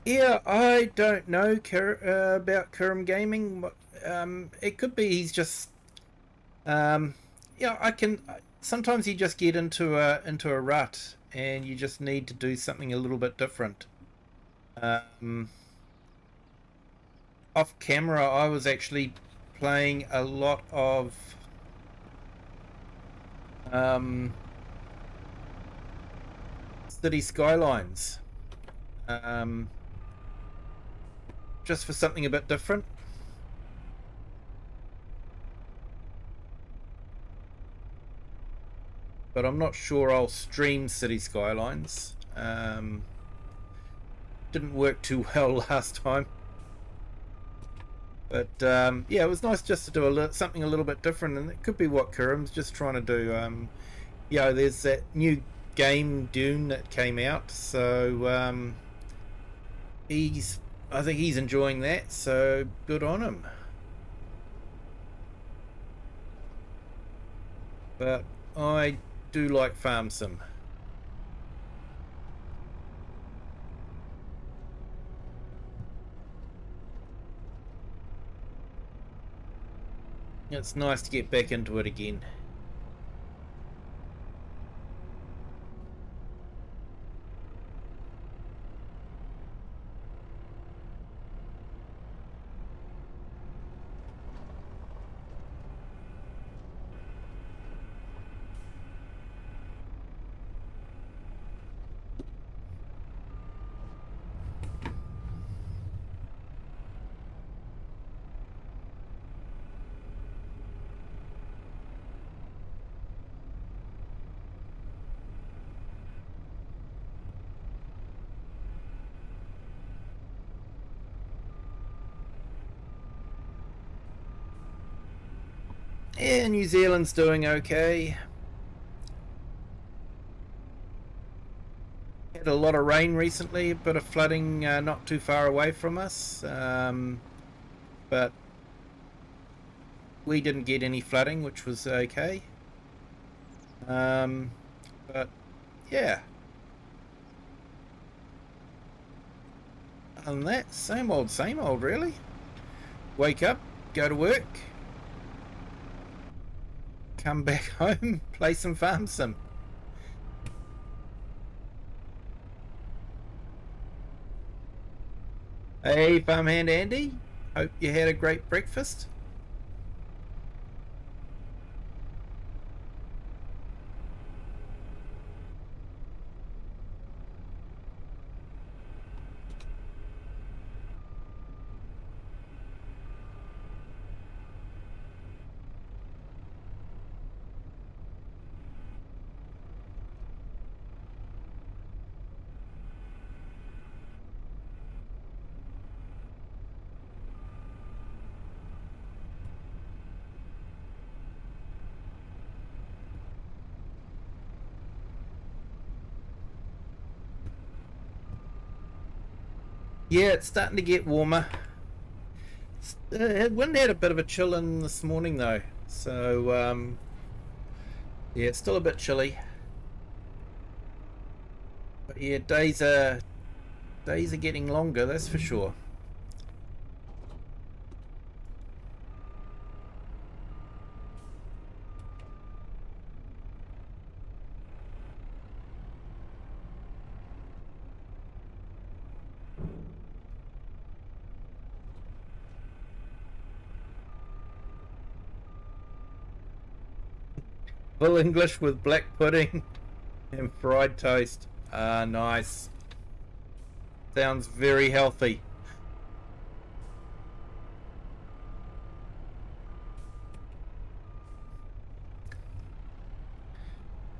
Yeah, I don't know about Kurum Gaming. It could be he's just, yeah. Sometimes you just get into a rut, and you just need to do something a little bit different. Off camera, I was actually playing a lot of City Skylines. Just for something a bit different. But I'm not sure I'll stream City Skylines. Didn't work too well last time. But yeah, it was nice just to do something a little bit different, and it could be what Kurim's just trying to do. There's that new game Dune that came out, so I think he's enjoying that. So good on him. But I do like Farm Sim. It's nice to get back into it again. Yeah, New Zealand's doing okay. Had a lot of rain recently, a bit of flooding not too far away from us, but we didn't get any flooding, which was okay. But yeah, other than that, same old really. Wake up, go to work, come back home, play some Farm Sim. Hey, Farmhand Andy, hope you had a great breakfast. Yeah, it's starting to get warmer. Wind had a bit of a chill in this morning though, so yeah, it's still a bit chilly. But yeah, days are getting longer, that's for sure. Full English with black pudding and fried toast. Ah, nice. Sounds very healthy.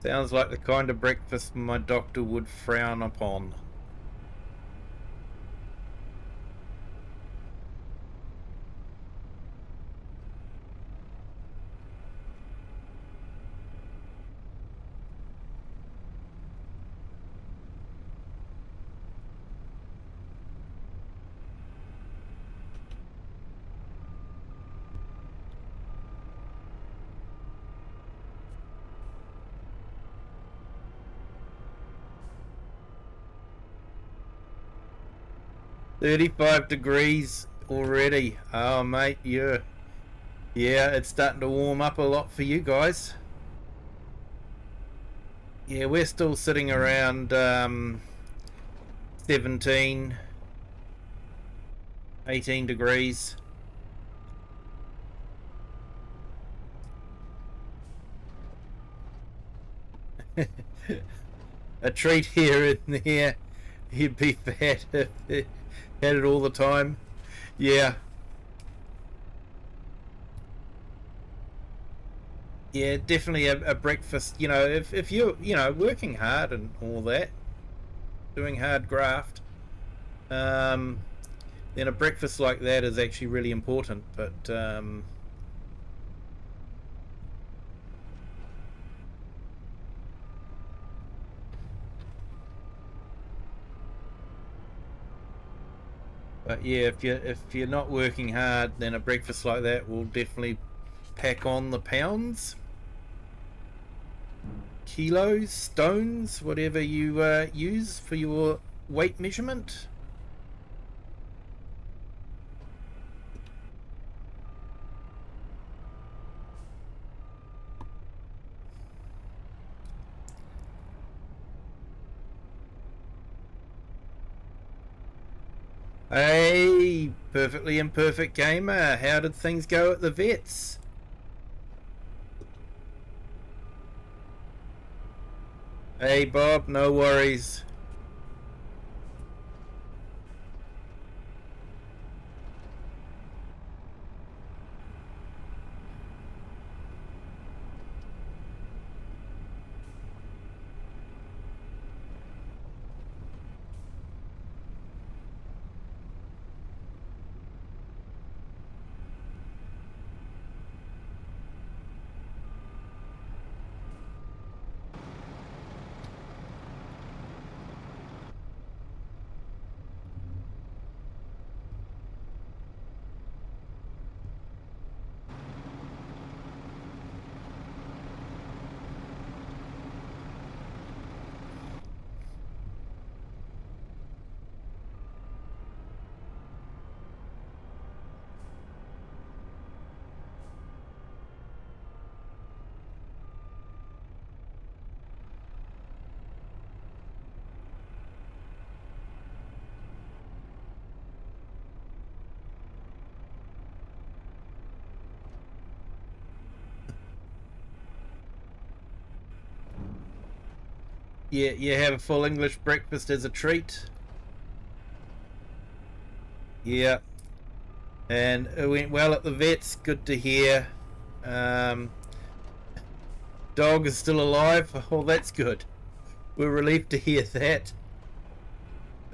Sounds like the kind of breakfast my doctor would frown upon. "35 degrees already." Oh, mate, yeah, it's starting to warm up a lot for you guys. Yeah, we're still sitting around 17, 18 degrees. A treat here and there. You'd be fat if you had it all the time. Yeah. Yeah, definitely a breakfast. You know, if you're, working hard and all that, doing hard graft, then a breakfast like that is actually really important. But yeah, if you're not working hard, then a breakfast like that will definitely pack on the pounds, kilos, stones, whatever you use for your weight measurement. Hey, perfectly imperfect gamer, how did things go at the vets? Hey Bob, no worries. Yeah, you have a full English breakfast as a treat. Yeah, and it went well at the vets. Good to hear. Dog is still alive. Oh, that's good. We're relieved to hear that.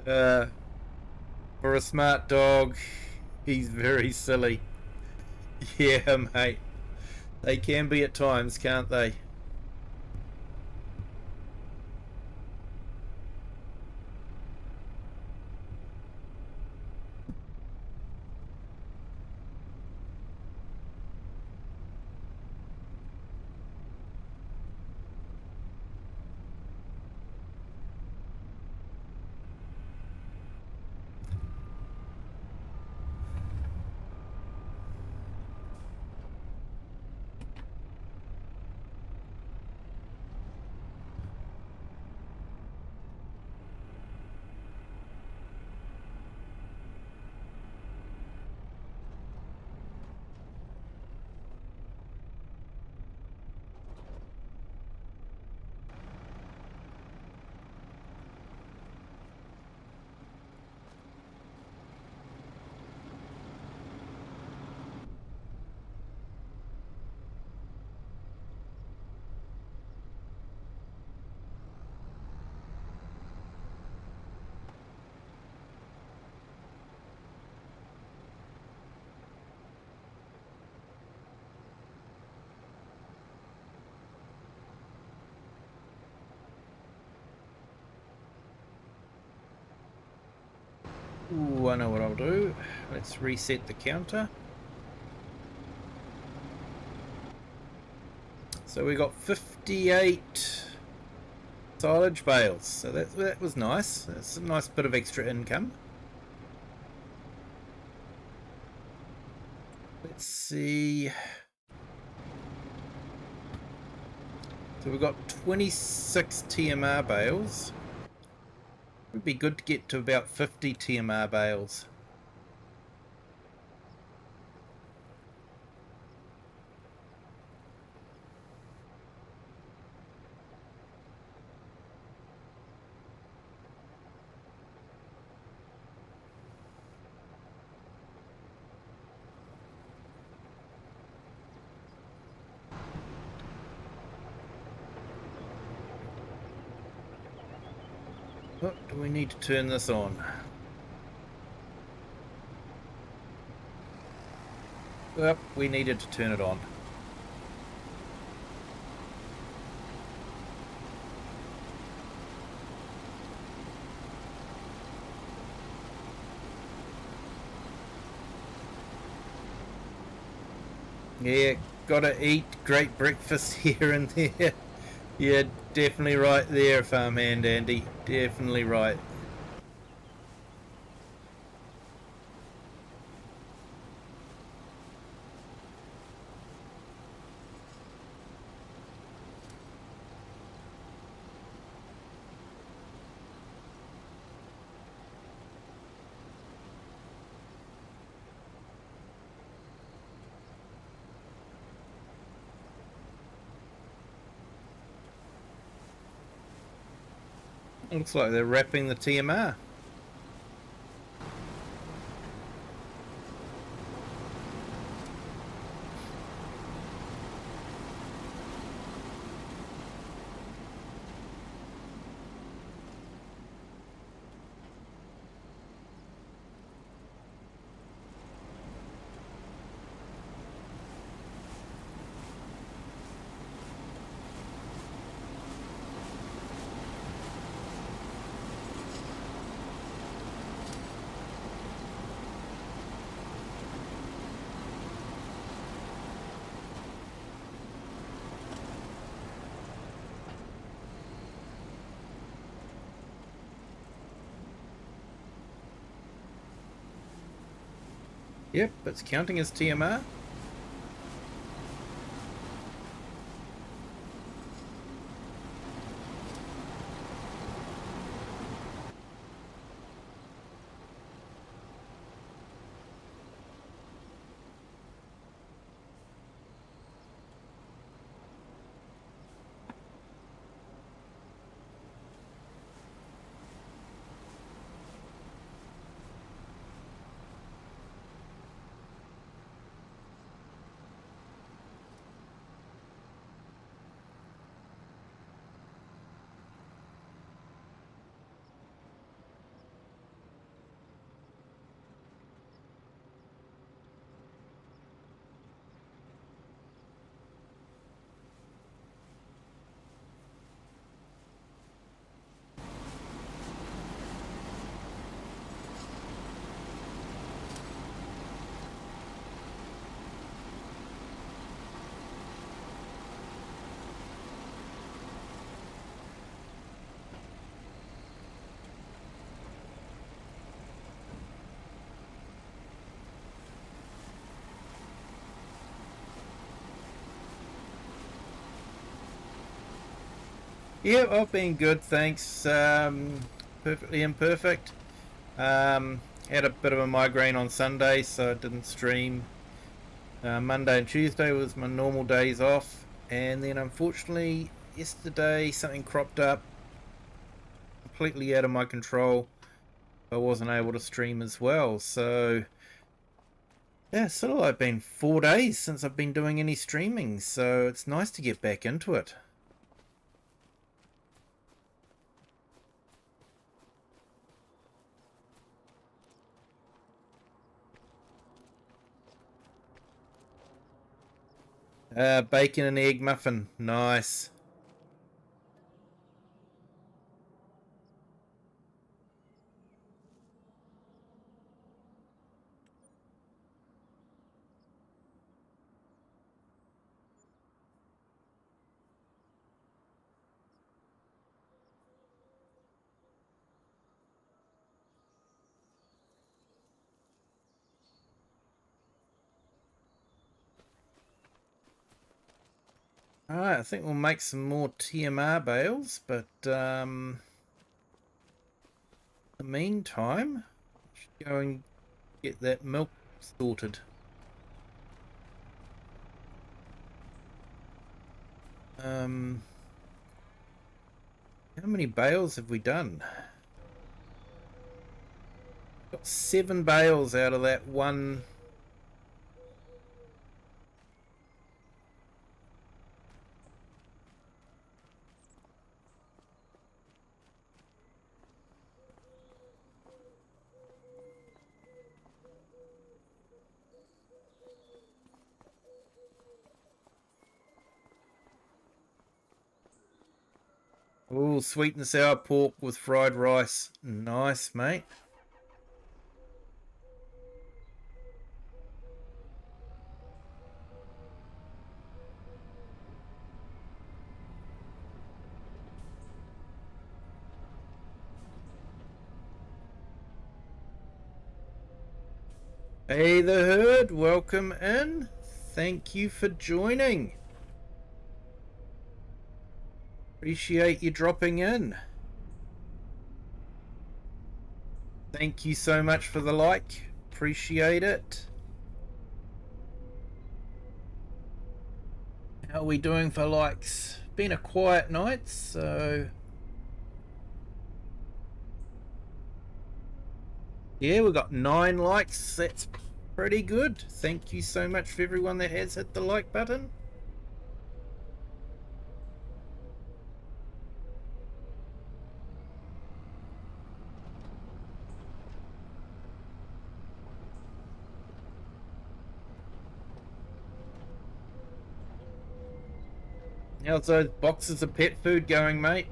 For a smart dog, he's very silly. Yeah, mate. They can be at times, can't they? Ooh, I know what I'll do. Let's reset the counter. So we got 58 silage bales. So that was nice. That's a nice bit of extra income. Let's see. So we've got 26 TMR bales. It would be good to get to about 50 TMR bales. Oh, do we need to turn this on? Well, we needed to turn it on. Yeah, gotta eat great breakfast here and there. Yeah, definitely right there, farmhand Andy. Definitely right. Looks like they're wrapping the TMR. Yep, it's counting as TMR. Yeah, I've been good, thanks. Perfectly imperfect. Had a bit of a migraine on Sunday, so I didn't stream. Monday and Tuesday was my normal days off, and then unfortunately yesterday something cropped up completely out of my control. I wasn't able to stream as well, so yeah, it's sort of like been 4 days since I've been doing any streaming, so it's nice to get back into it. Bacon and egg muffin, nice. Alright, I think we'll make some more TMR bales, but in the meantime, I should go and get that milk sorted. How many bales have we done? Got 7 bales out of that one. Oh, sweet and sour pork with fried rice. Nice, mate. Hey, the herd, welcome in. Thank you for joining. Appreciate you dropping in. Thank you so much for the like. Appreciate it. How are we doing for likes? Been a quiet night, so yeah, we got 9 likes. That's pretty good. Thank you so much for everyone that has hit the like button. How's those boxes of pet food going, mate?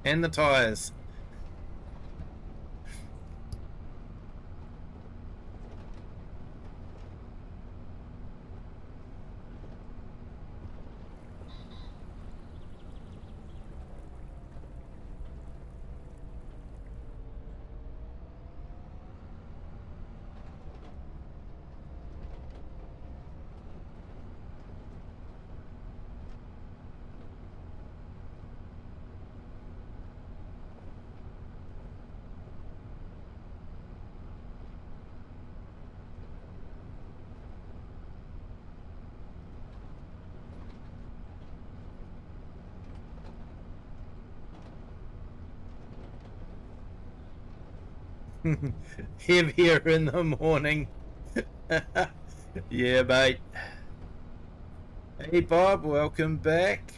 And the tyres. Heavier in the morning. Yeah, mate. Hey, Bob, welcome back.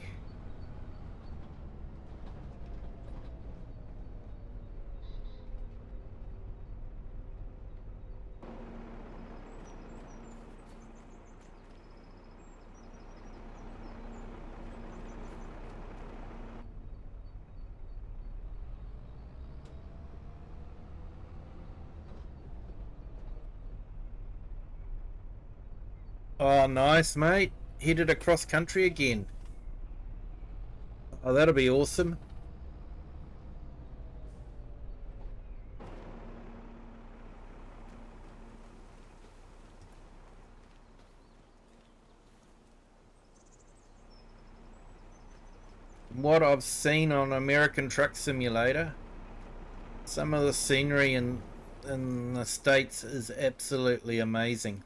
Oh, nice, mate. Headed across country again. Oh, that'll be awesome. What I've seen on American Truck Simulator, some of the scenery in the States is absolutely amazing.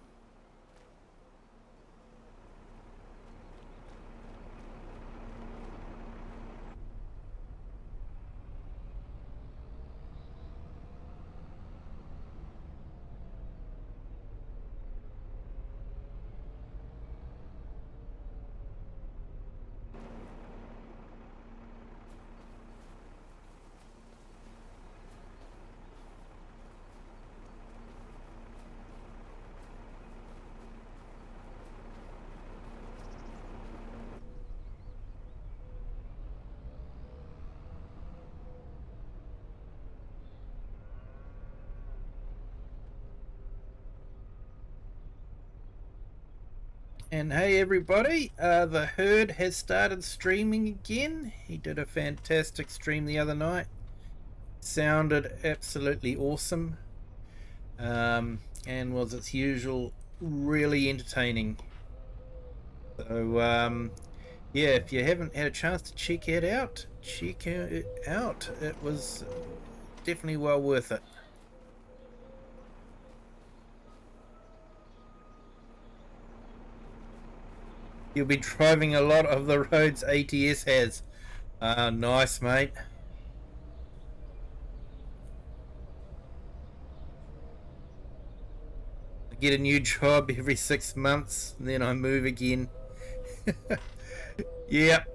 And hey everybody, the herd has started streaming again. He did a fantastic stream the other night. Sounded absolutely awesome. And was its usual really entertaining. So yeah, if you haven't had a chance to check it out, check it out. It was definitely well worth it. You'll be driving a lot of the roads ATS has. Nice, mate. I get a new job every 6 months, and then I move again. Yep.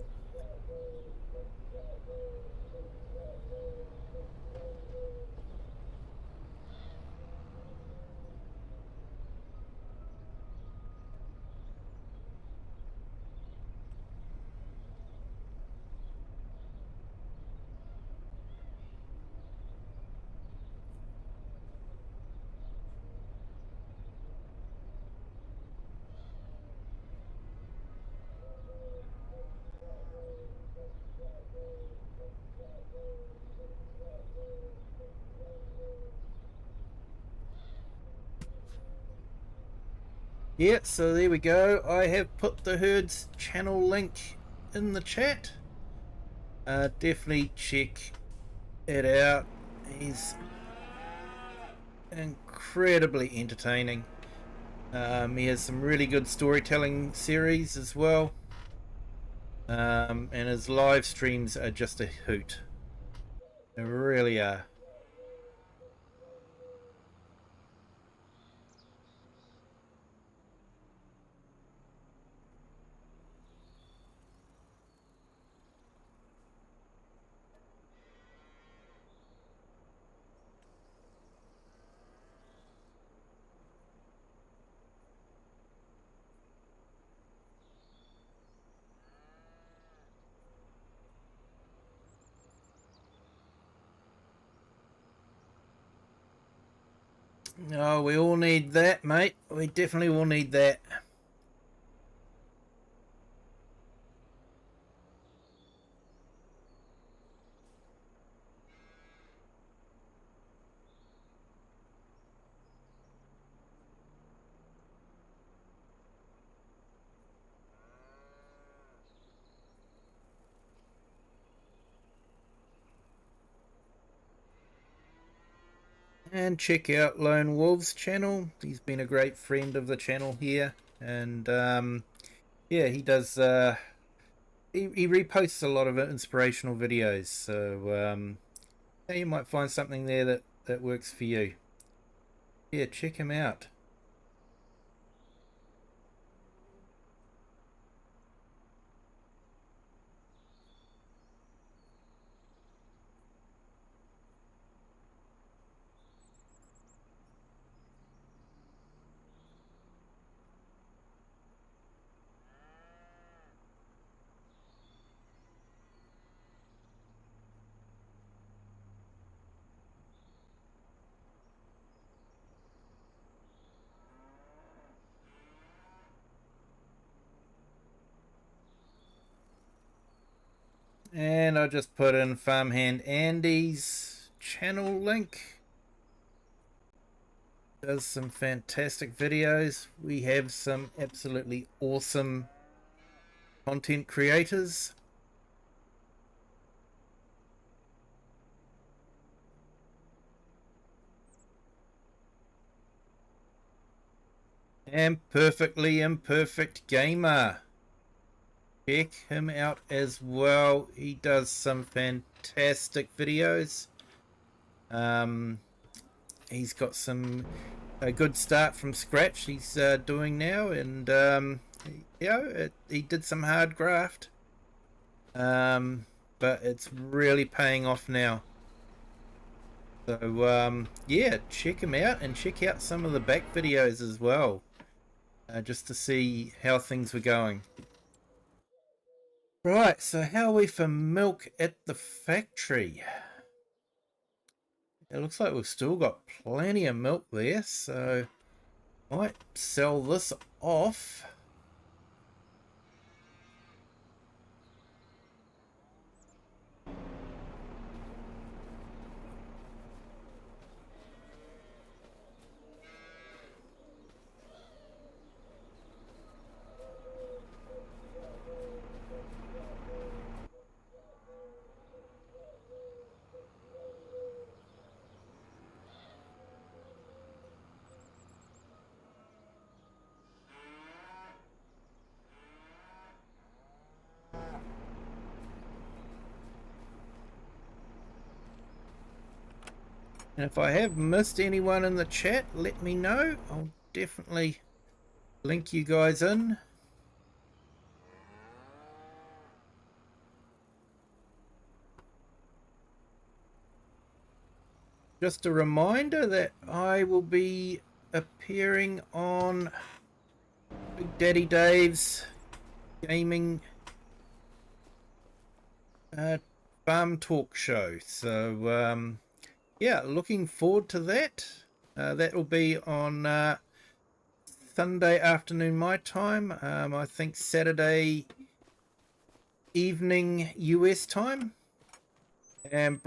Yeah, so there we go. I have put the herd's channel link in the chat. Definitely check it out. He's incredibly entertaining. He has some really good storytelling series as well. And his live streams are just a hoot. They really are. Oh, we all need that, mate. We definitely all need that. And check out Lone Wolf's channel. He's been a great friend of the channel here. And yeah, he does... he reposts a lot of inspirational videos. So yeah, you might find something there that works for you. Yeah, check him out. And I'll just put in Farmhand Andy's channel link. Does some fantastic videos. We have some absolutely awesome content creators. And Perfectly Imperfect Gamer. Check him out as well. He does some fantastic videos. He's got a good start from scratch he's doing now, and he did some hard graft, but it's really paying off now. So yeah, check him out and check out some of the back videos as well, just to see how things were going. Right, so how are we for milk at the factory? It looks like we've still got plenty of milk there, so might sell this off. And if I have missed anyone in the chat, let me know. I'll definitely link you guys in. Just a reminder that I will be appearing on Big Daddy Dave's gaming farm talk show. So yeah, looking forward to that. That will be on Sunday afternoon my time. I think Saturday evening US time. And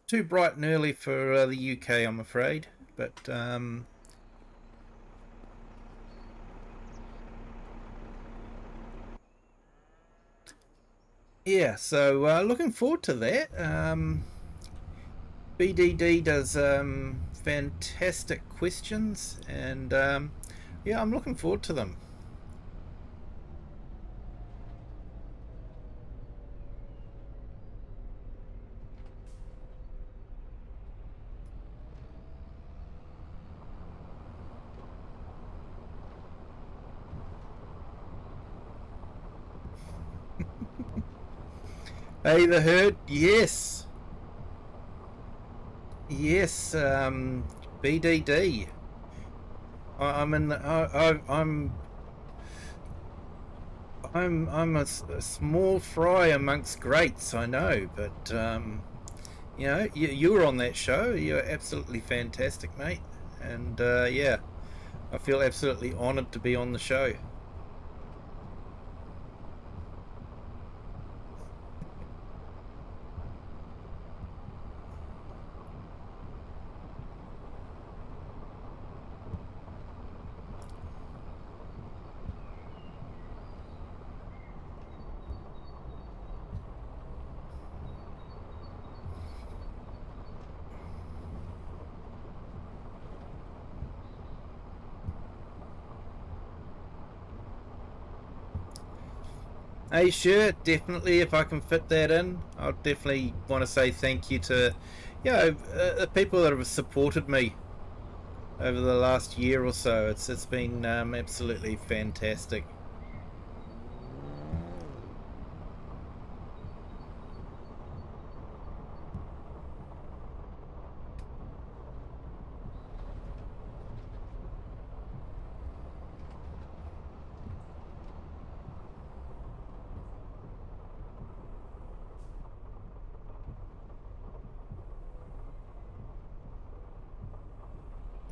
too bright and early for the UK, I'm afraid. But Yeah, so looking forward to that. BDD does fantastic questions, and yeah, I'm looking forward to them. Hey, the herd, yes, yes, BDD. I'm in the, I'm a small fry amongst greats, I know, but you know, you were on that show. You're absolutely fantastic, mate, and yeah, I feel absolutely honoured to be on the show. Hey, sure, definitely. If I can fit that in, I'll definitely want to say thank you to, you know, the people that have supported me over the last year or so. It's been absolutely fantastic.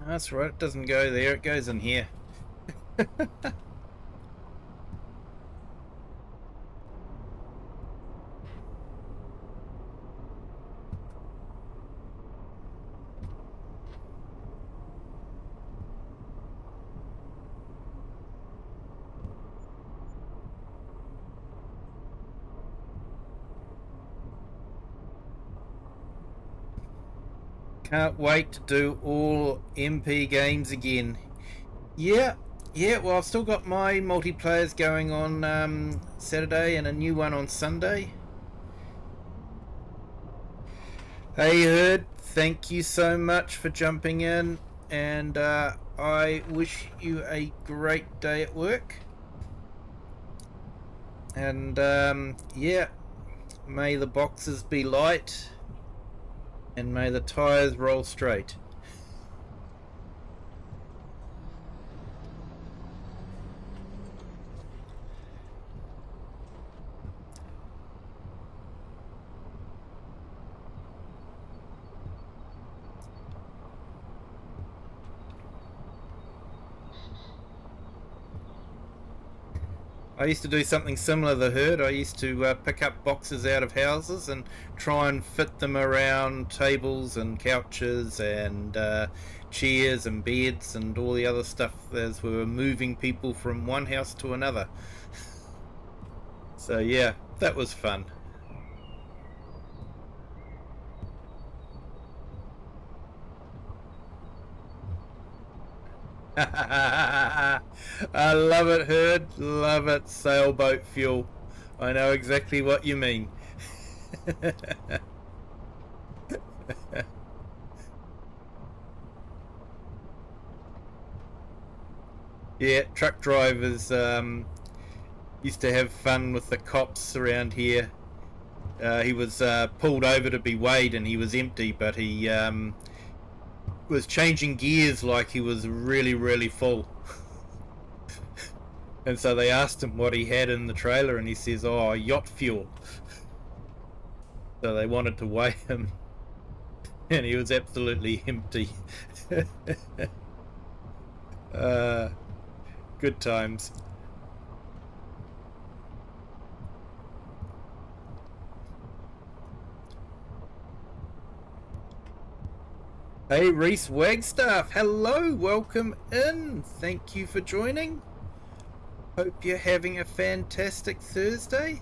That's right. It doesn't go there. It goes in here. Can't wait to do all MP games again. Yeah, yeah. Well, I've still got my multiplayers going on Saturday and a new one on Sunday. Hey, Herd, thank you so much for jumping in, and I wish you a great day at work. And yeah, may the boxes be light, and may the tires roll straight. I used to do something similar to the Herd. I used to pick up boxes out of houses and try and fit them around tables and couches and chairs and beds and all the other stuff as we were moving people from one house to another. So yeah, that was fun. I love it, Herd. Love it. Sailboat fuel. I know exactly what you mean. Yeah, truck drivers used to have fun with the cops around here. He was pulled over to be weighed and he was empty, but he was changing gears like he was really, really full. And so they asked him what he had in the trailer, and he says, "Oh, yacht fuel." So they wanted to weigh him, and he was absolutely empty. uh, good times. Hey, Reese Wagstaff, hello, welcome in. Thank you for joining. Hope you're having a fantastic Thursday.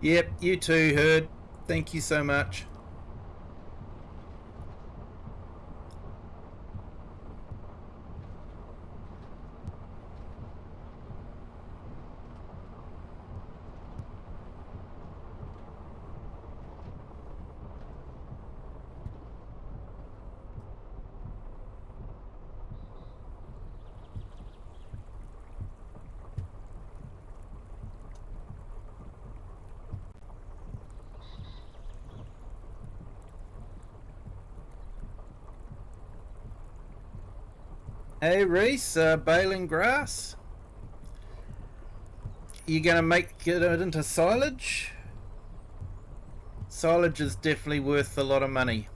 Yep, you too, Herd. Thank you so much. Hey Reese, baling grass. You gonna make it into silage? Silage is definitely worth a lot of money.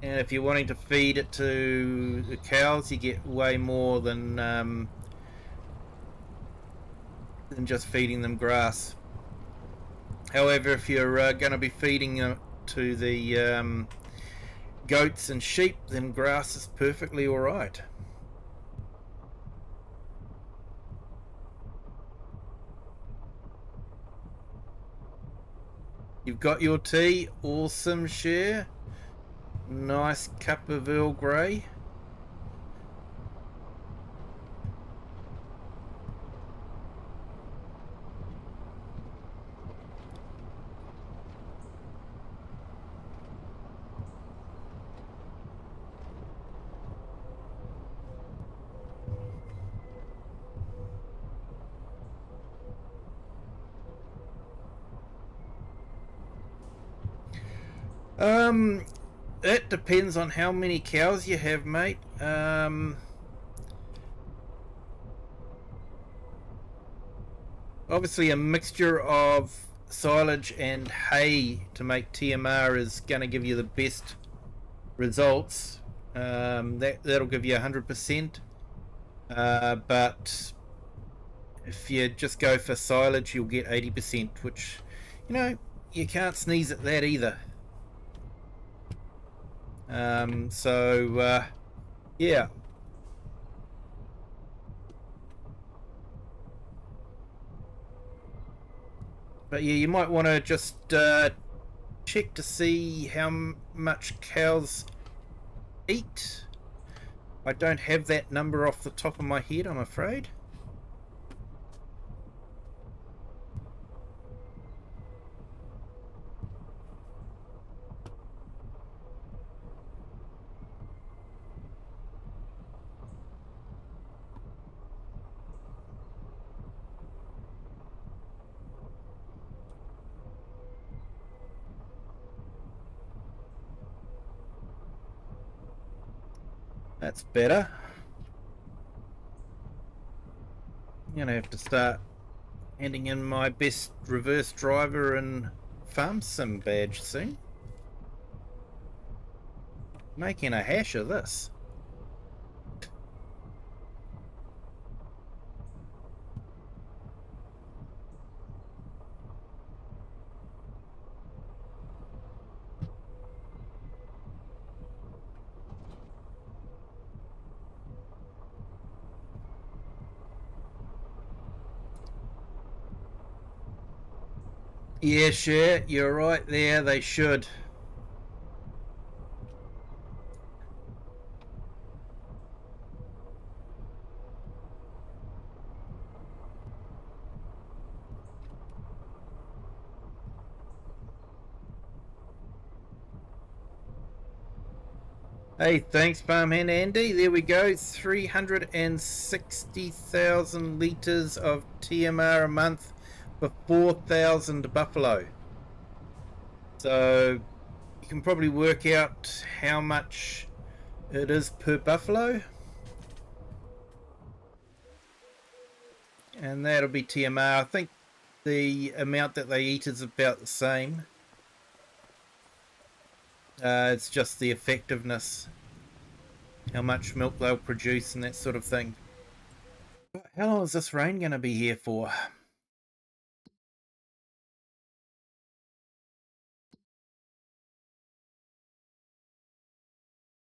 And if you're wanting to feed it to the cows, you get way more than just feeding them grass. However, if you're going to be feeding it to the goats and sheep, then grass is perfectly alright. You've got your tea, awesome share. Nice cup of Earl Grey. It depends on how many cows you have, mate. Obviously, a mixture of silage and hay to make TMR is going to give you the best results. That'll give you 100%. But if you just go for silage, you'll get 80%, which, you can't sneeze at that either. Yeah. But yeah, you might want to just check to see how much cows eat. I don't have that number off the top of my head, I'm afraid. That's better. I'm gonna have to start handing in my best reverse driver and farm sim badge soon. Making a hash of this. Yeah, sure, you're right there, they should. Hey, thanks, Farmhand Andy. There we go. 360,000 litres of TMR a month for 4,000 buffalo. So you can probably work out how much it is per buffalo. And that'll be TMR. I think the amount that they eat is about the same. It's just the effectiveness, how much milk they'll produce and that sort of thing. How long is this rain going to be here for?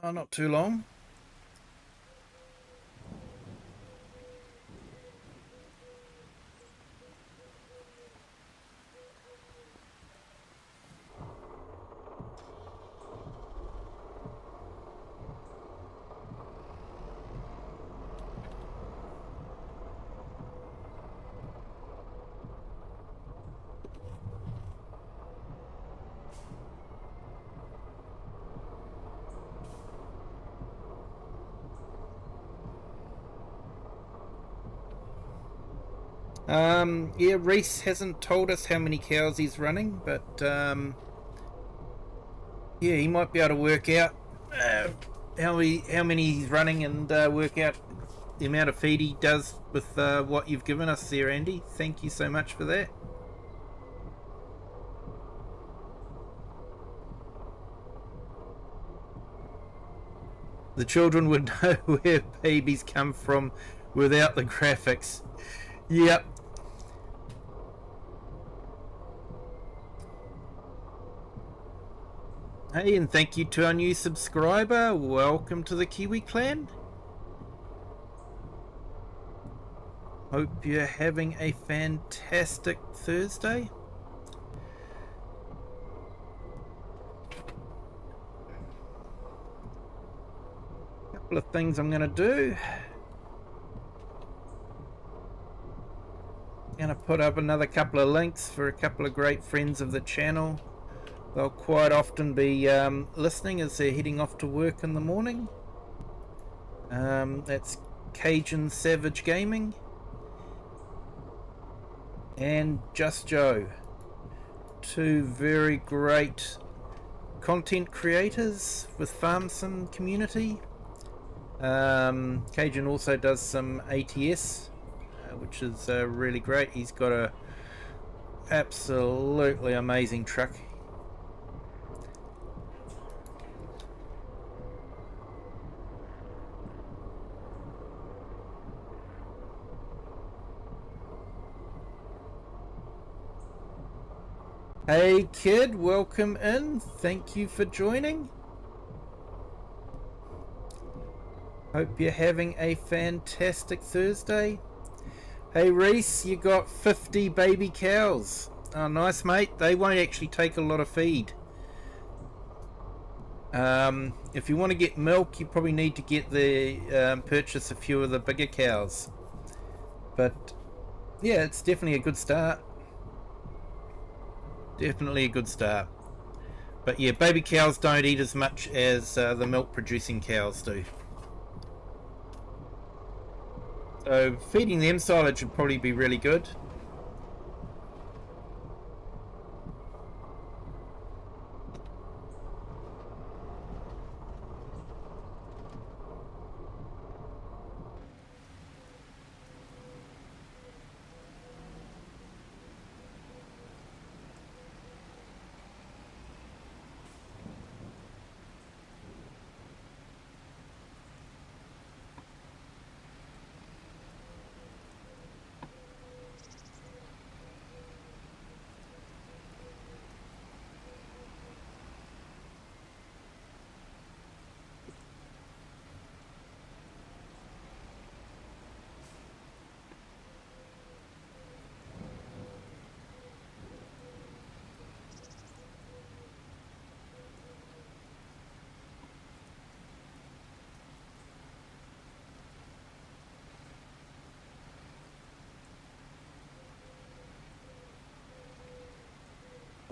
Oh, not too long. Yeah, Reese hasn't told us how many cows he's running, but yeah, he might be able to work out how many he's running and work out the amount of feed he does with what you've given us there, Andy. Thank you so much for that. The children would know where babies come from without the graphics. Yep. Hey, and thank you to our new subscriber. Welcome to the Kiwi clan. Hope you're having a fantastic Thursday. Couple of things I'm going to do. Going to put up another couple of links for a couple of great friends of the channel. They'll quite often be listening as they're heading off to work in the morning. That's Cajun Savage Gaming and Just Joe. Two very great content creators with Farm Sim community. Cajun also does some ATS, which is really great. He's got a absolutely amazing truck. Hey kid, welcome in. Thank you for joining. Hope you're having a fantastic Thursday. Hey Reese, you got 50 baby cows. Oh, nice mate. They won't actually take a lot of feed. If you want to get milk, you probably need to get purchase a few of the bigger cows. But yeah, it's definitely a good start. Definitely a good start. But yeah, baby cows don't eat as much as the milk producing cows do. So feeding them silage would probably be really good.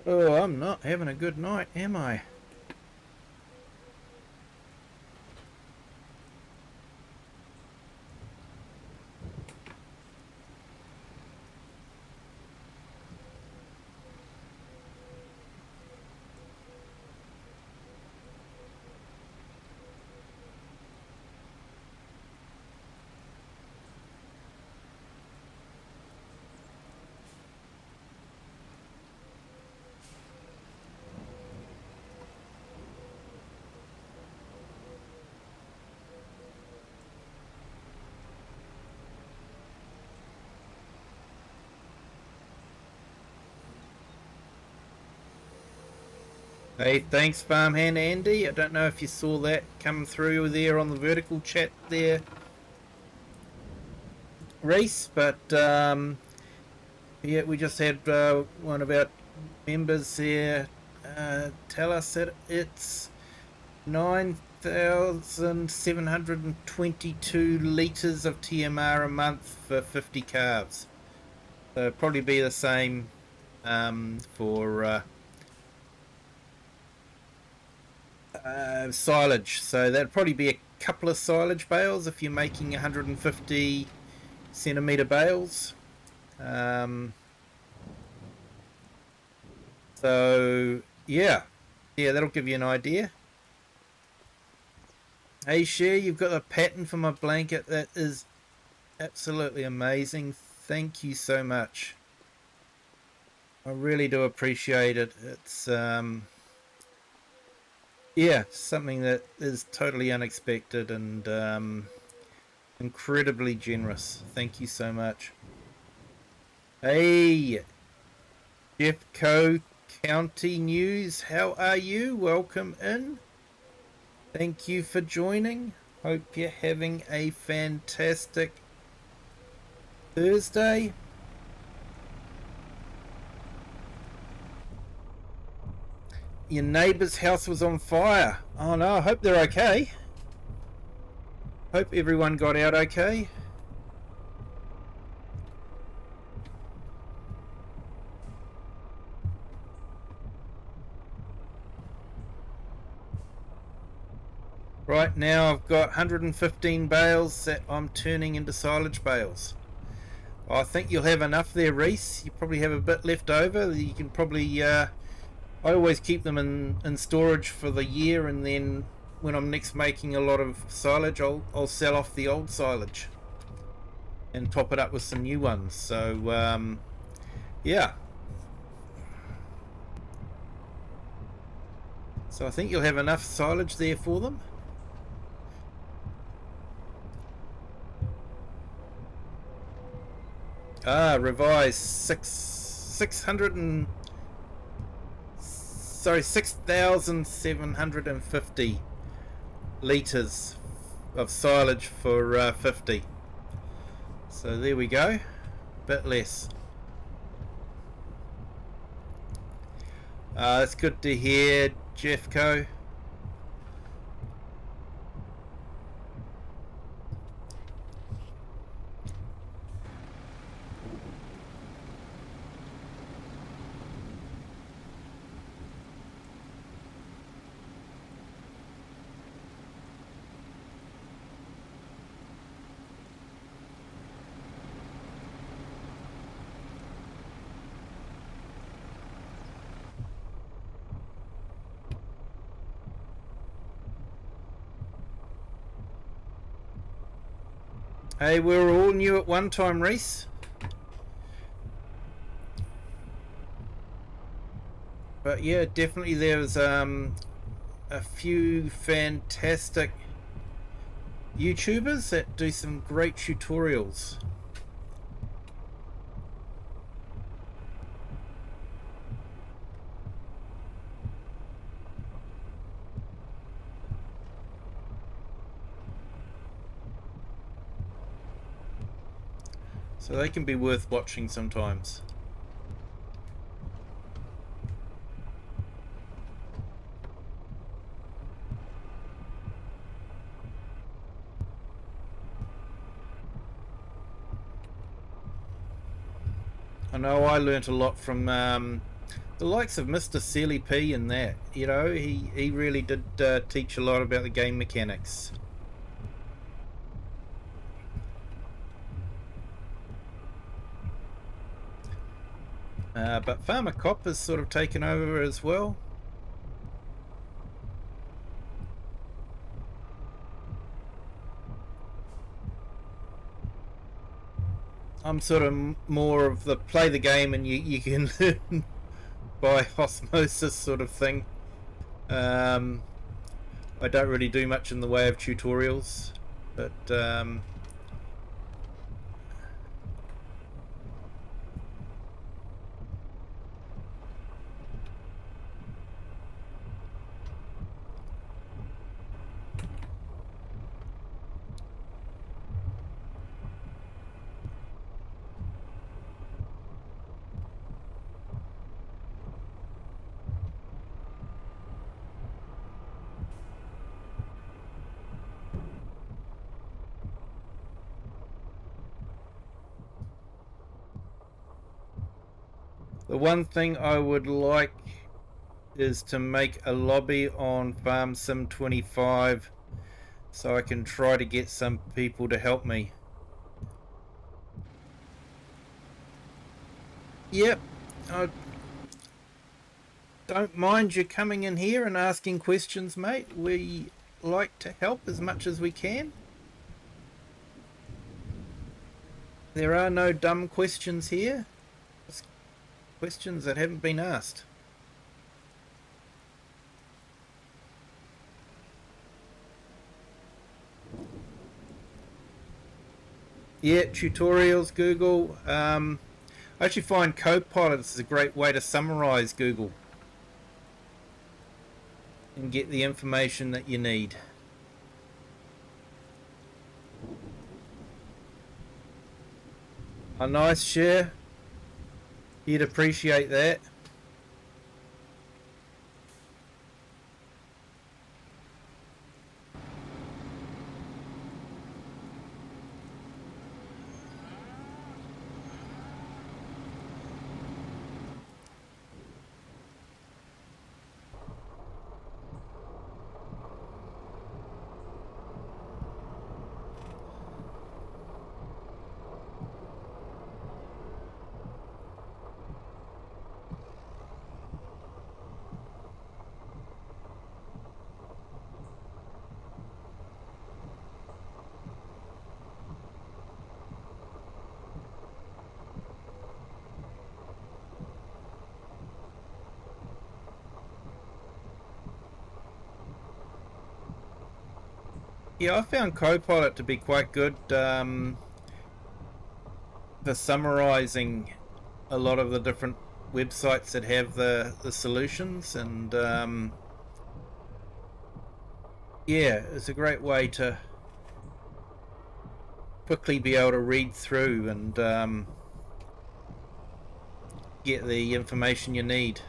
Oh, I'm not having a good night, am I? Hey, thanks Farmhand Andy. I don't know if you saw that come through there on the vertical chat there, Reese, but yeah, we just had one of our members there tell us that it's 9,722 litres of TMR a month for 50 calves. So it'll probably be the same for silage. So that'd probably be a couple of silage bales if you're making 150 centimetre bales. So yeah, that'll give you an idea. Hey Cher, you've got a pattern for my blanket that is absolutely amazing. Thank you so much. I really do appreciate it. It's yeah, something that is totally unexpected and incredibly generous. Thank you so much. Hey, Jeffco County News, how are you? Welcome in. Thank you for joining. Hope you're having a fantastic Thursday. Your neighbour's house was on fire. Oh no, I hope they're okay. Hope everyone got out okay. Right now I've got 115 bales that I'm turning into silage bales. I think you'll have enough there, Reese. You probably have a bit left over. You can probably... I always keep them in storage for the year, and then when I'm next making a lot of silage, I'll sell off the old silage and top it up with some new ones. So, yeah. So I think you'll have enough silage there for them. Revised 6,750 litres of silage for 50. So there we go, bit less. It's good to hear, Jeffco. Hey, we were all new at one time, Reese. But yeah, definitely there's a few fantastic YouTubers that do some great tutorials. So they can be worth watching sometimes. I know I learnt a lot from the likes of Mr. Sealy P and that. You know, he really did teach a lot about the game mechanics. But Farmer Cop has sort of taken over as well. I'm sort of more of the play the game and you can learn by osmosis sort of thing. I don't really do much in the way of tutorials, but the one thing I would like is to make a lobby on Farm Sim 25 so I can try to get some people to help me. Yep, I don't mind you coming in here and asking questions, mate. We like to help as much as we can. There are no dumb questions here. Just questions that haven't been asked. Yeah, tutorials, Google. I actually find Copilot is a great way to summarize Google and get the information that you need. A nice share. You'd appreciate that. Yeah, I found Copilot to be quite good for summarizing a lot of the different websites that have the solutions, and yeah, it's a great way to quickly be able to read through and get the information you need.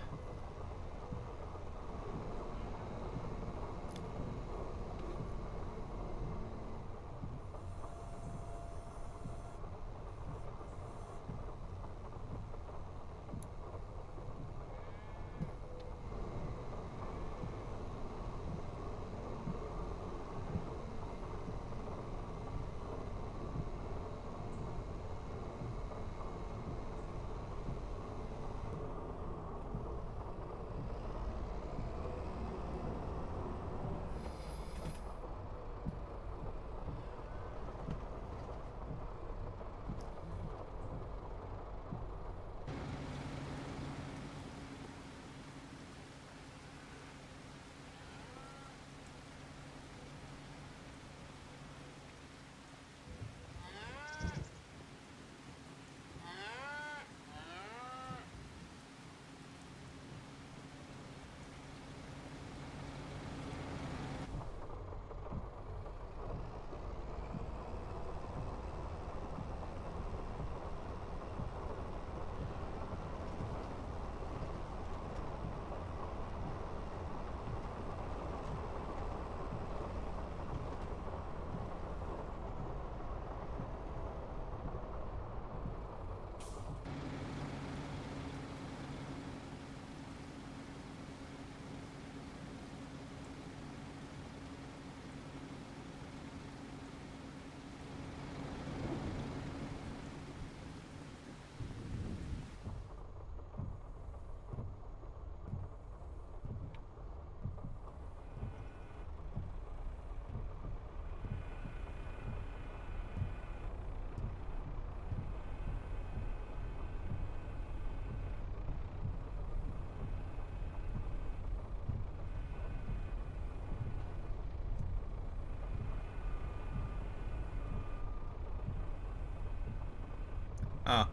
Ah,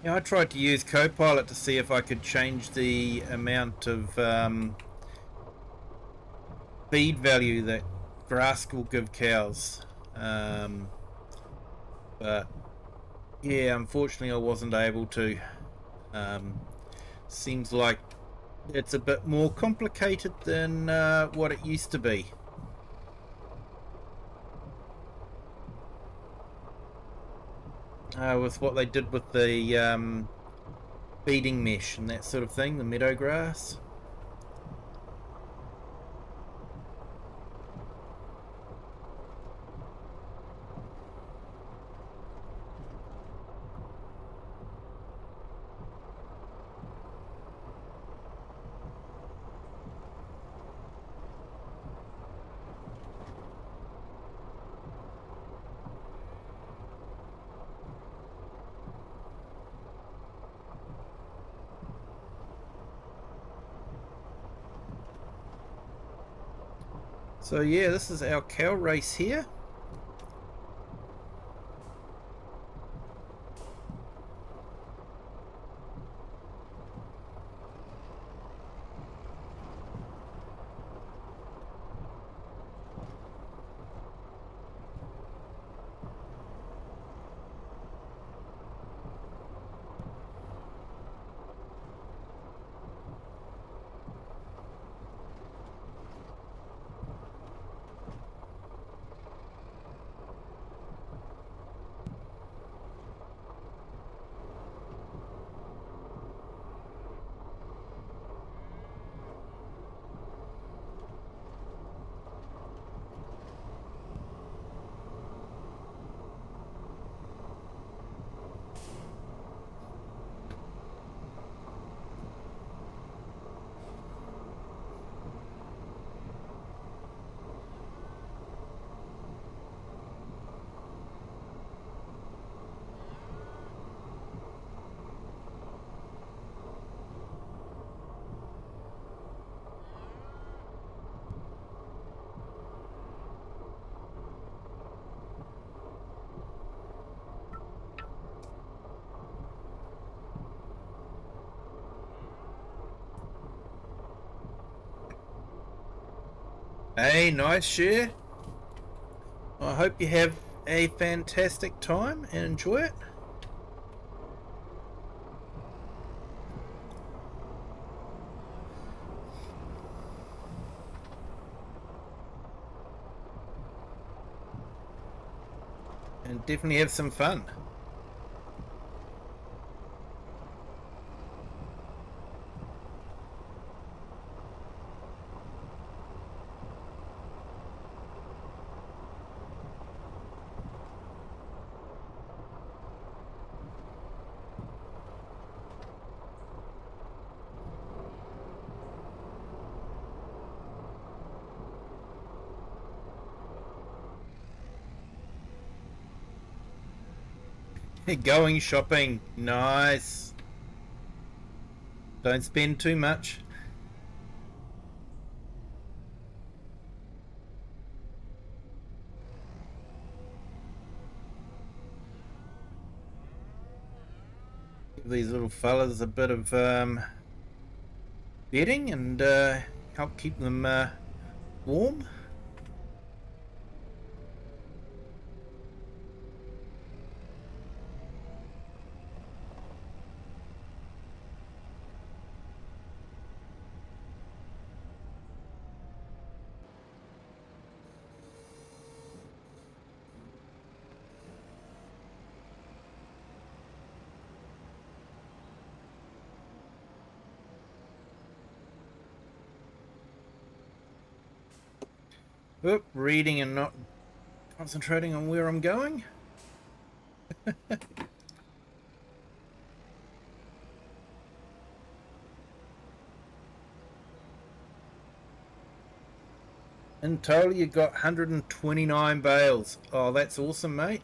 Yeah, I tried to use Copilot to see if I could change the amount of feed value that grass will give cows. But yeah, unfortunately I wasn't able to. Seems like it's a bit more complicated than what it used to be. With what they did with the feeding mesh and that sort of thing, the meadow grass. So yeah, this is our cow race here. Hey, nice share. I hope you have a fantastic time and enjoy it. And definitely have some fun. Going shopping, nice. Don't spend too much. Give these little fellas a bit of bedding and help keep them warm. Oop, reading and not concentrating on where I'm going. In total, you got 129 bales. Oh, that's awesome, mate.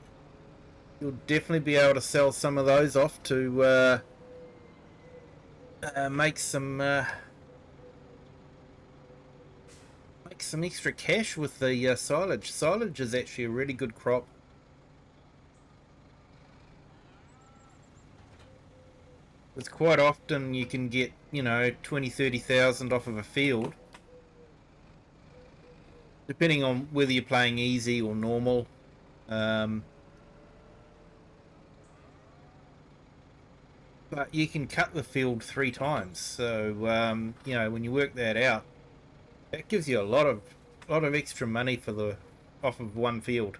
You'll definitely be able to sell some of those off to make some extra cash with the silage. Silage is actually a really good crop. It's quite often you can get, 20, 30,000 off of a field, depending on whether you're playing easy or normal. Um, but you can cut the field 3 times. So, when you work that out, that gives you a lot of extra money for the off of one field.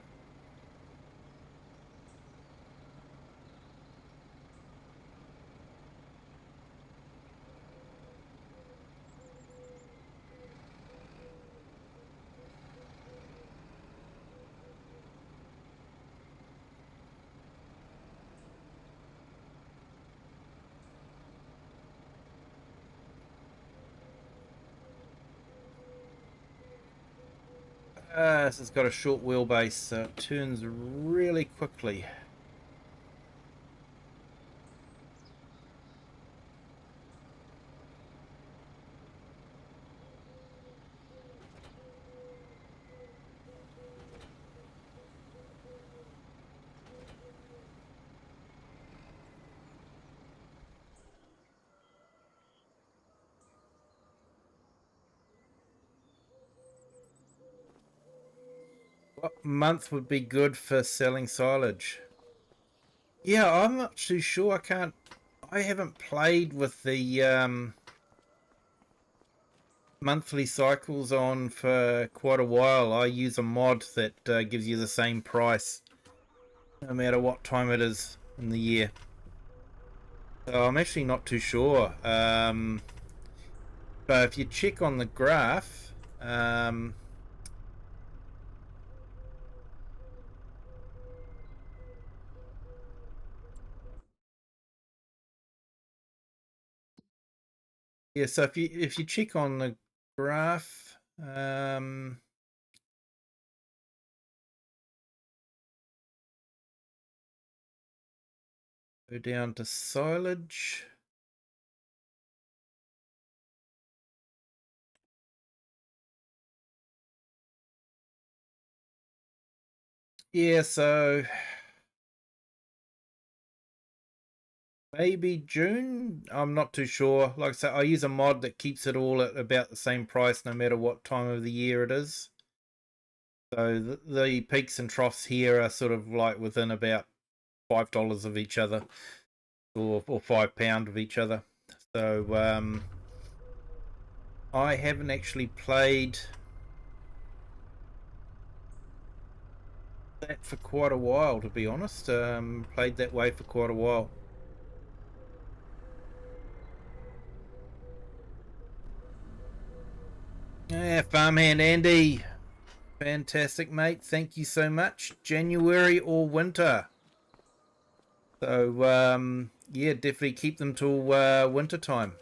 This has got a short wheelbase, so it turns really quickly. What month would be good for selling silage? Yeah, I'm not too sure. I haven't played with the monthly cycles on for quite a while. I use a mod that gives you the same price no matter what time it is in the year. So I'm actually not too sure. But if you check on the graph, yeah. So if you check on the graph, go down to silage. Yeah, so maybe June. I'm not too sure. Like I said, I use a mod that keeps it all at about the same price no matter what time of the year it is. So the peaks and troughs here are sort of like within about $5 of each other, or £5 of each other. So I haven't actually played that for quite a while, to be honest. Played that way for quite a while. Yeah, farmhand Andy, fantastic, mate. Thank you so much. January or winter? So yeah, definitely keep them till winter time.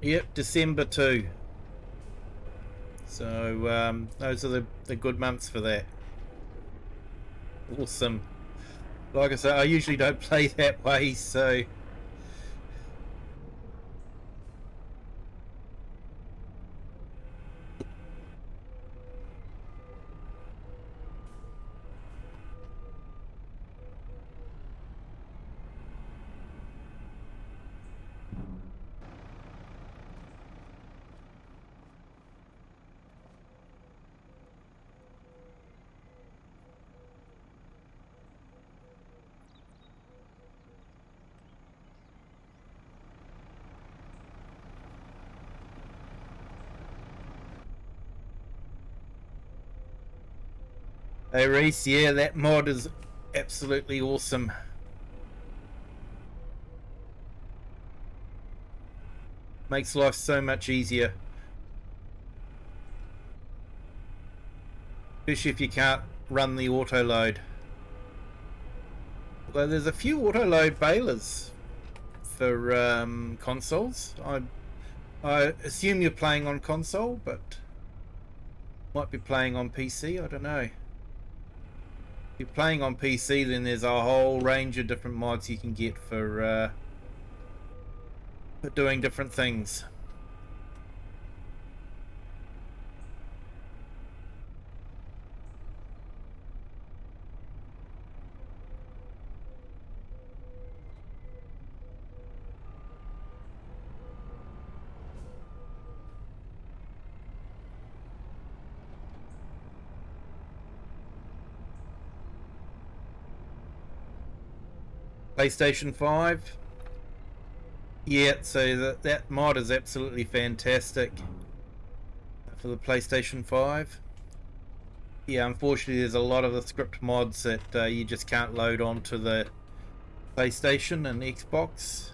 Yep, December too. So those are the good months for that. Awesome. Like I say, I usually don't play that way, so Hey Reese, yeah, that mod is absolutely awesome. Makes life so much easier. Especially if you can't run the auto load. Although there's a few auto load balers for consoles. I assume you're playing on console, but might be playing on PC, I don't know. If you're playing on PC, then there's a whole range of different mods you can get for doing different things. PlayStation 5. Yeah, so that mod is absolutely fantastic for the PlayStation 5. Yeah, unfortunately there's a lot of the script mods that you just can't load onto the PlayStation and Xbox.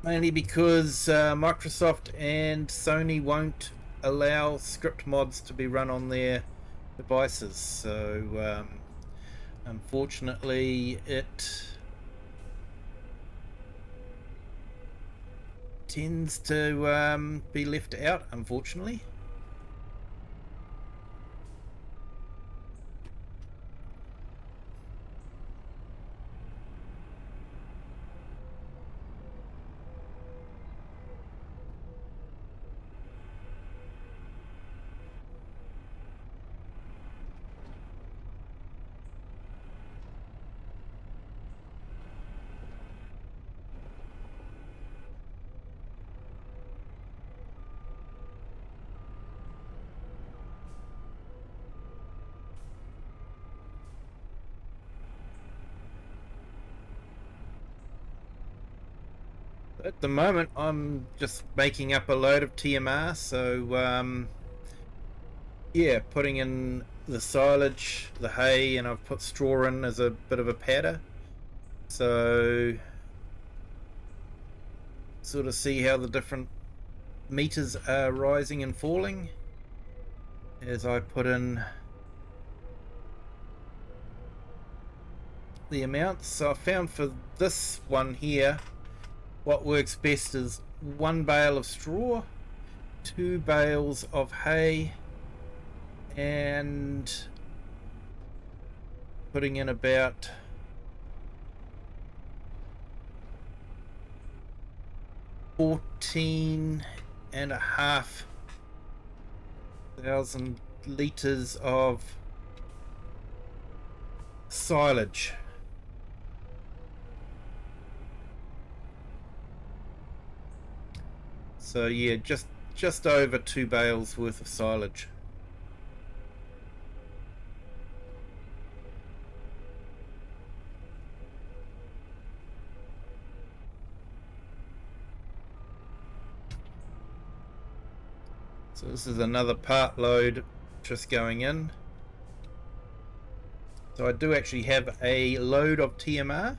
Mainly because Microsoft and Sony won't allow script mods to be run on their devices. So unfortunately it tends to be left out, unfortunately. At the moment, I'm just making up a load of TMR, so yeah, putting in the silage, the hay, and I've put straw in as a bit of a padder. So sort of see how the different meters are rising and falling as I put in the amounts. So I found for this one here, what works best is 1 bale of straw, 2 bales of hay, and putting in about 14,500 litres of silage. So yeah, just over 2 bales worth of silage. So this is another part load just going in. So I do actually have a load of TMR.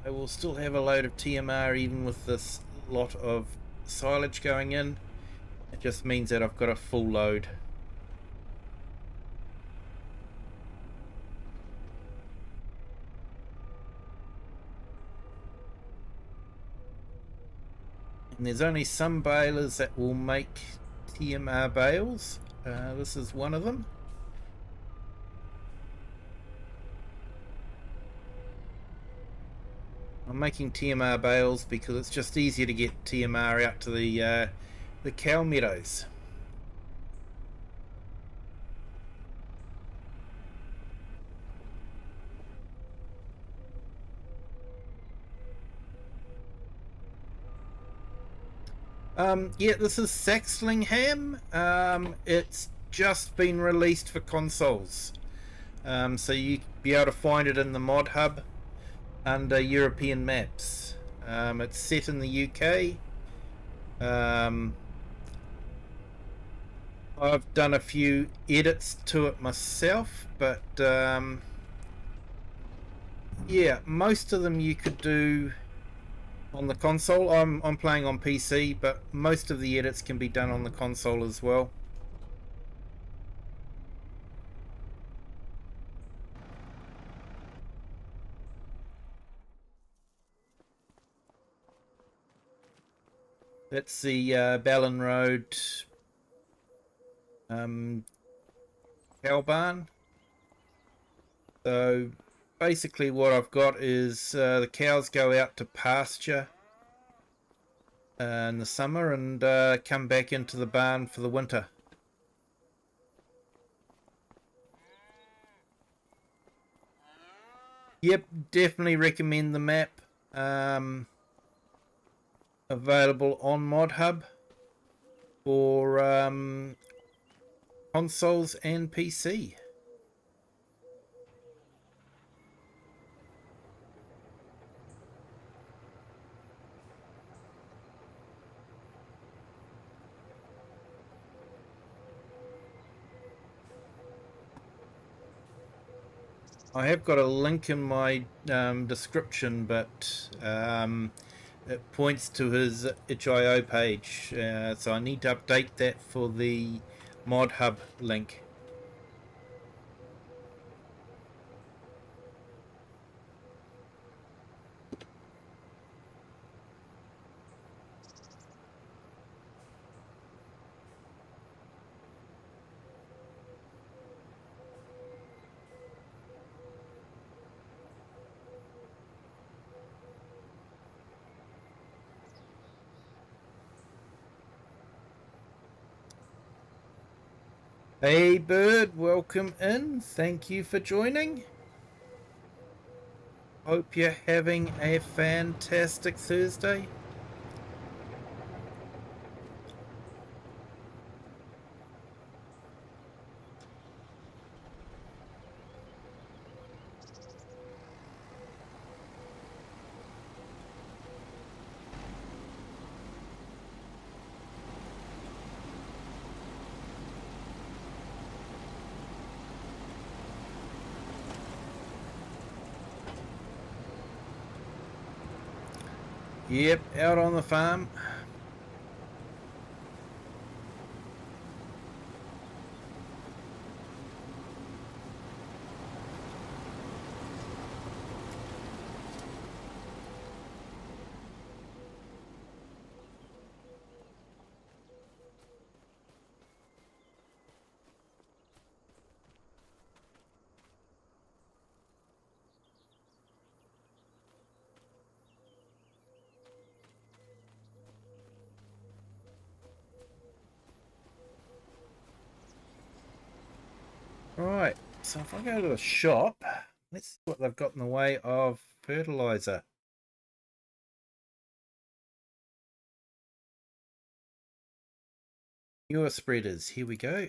I will still have a load of TMR even with this lot of silage going in. It just means that I've got a full load. And there's only some balers that will make TMR bales. This is one of them. I'm making TMR bales because it's just easier to get TMR out to the cow meadows. Yeah, this is Saxlingham. It's just been released for consoles. So you'll be able to find it in the mod hub under European maps. It's set in the UK. I I've done a few edits to it myself, but yeah, most of them you could do on the console. I'm playing on PC, but most of the edits can be done on the console as well. That's the Ballon Road cow barn. So basically what I've got is the cows go out to pasture in the summer and come back into the barn for the winter. Yep, definitely recommend the map. Available on Mod Hub for consoles and PC. I have got a link in my description, but it points to his itch.io page, so I need to update that for the Mod Hub link. Hey Bird, welcome in. Thank you for joining. Hope you're having a fantastic Thursday. Yep, out on the farm. Right, so if I go to the shop, let's see what they've got in the way of fertilizer. Newer spreaders, here we go.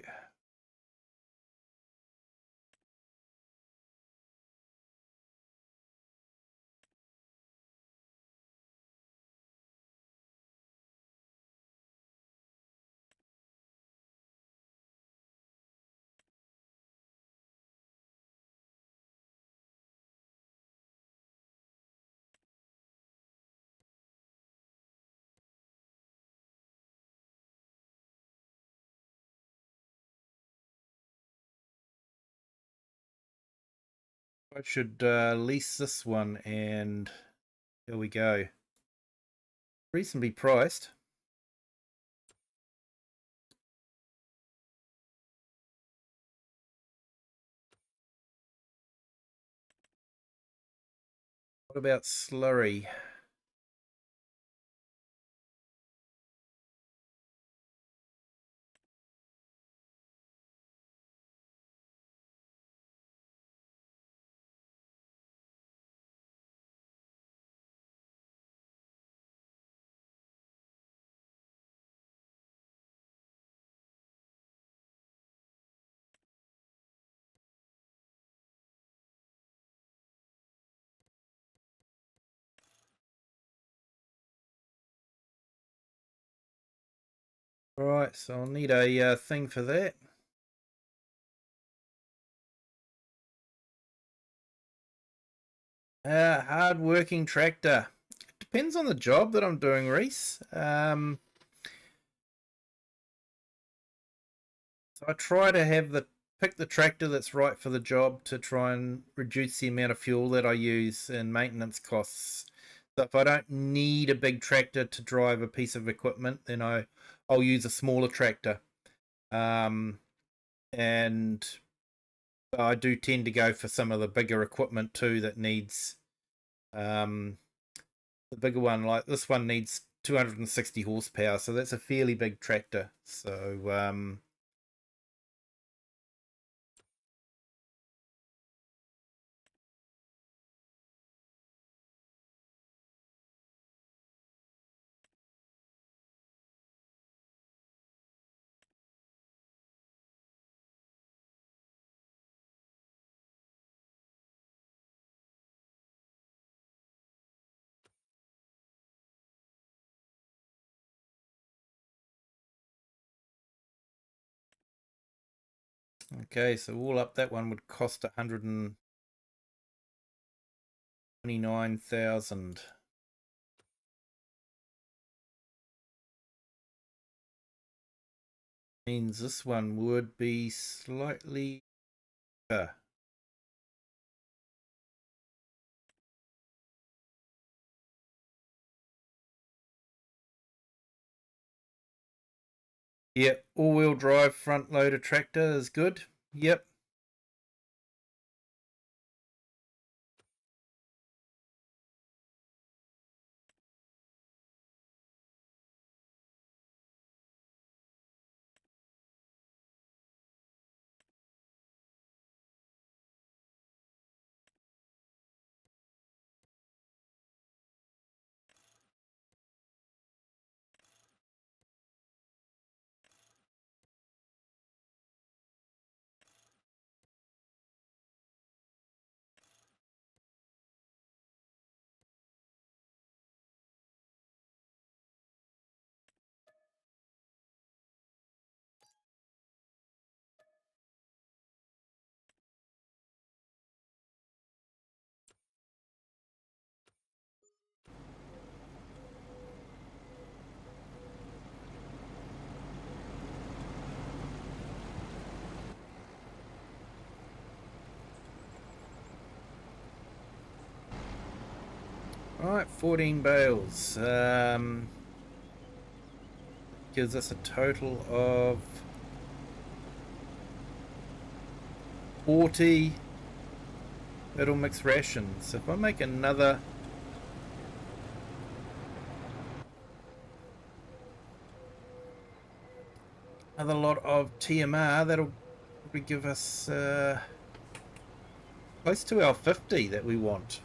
I should lease this one, and here we go. Reasonably priced. What about slurry? Right, so I'll need a thing for that. Hard working tractor. Depends on the job that I'm doing, Reese. So I try to pick the tractor that's right for the job to try and reduce the amount of fuel that I use and maintenance costs. So if I don't need a big tractor to drive a piece of equipment, then I'll use a smaller tractor. Um, and I do tend to go for some of the bigger equipment too that needs um, the bigger one. Like this one needs 260 horsepower, so that's a fairly big tractor. So okay, so all up that one would cost 129,000. Means this one would be slightly better. Yep, all-wheel drive front loader tractor is good. Yep. Right, 14 bales. Gives us a total of 40 little mixed rations. If I make another lot of TMR, that'll probably give us close to our 50 that we want.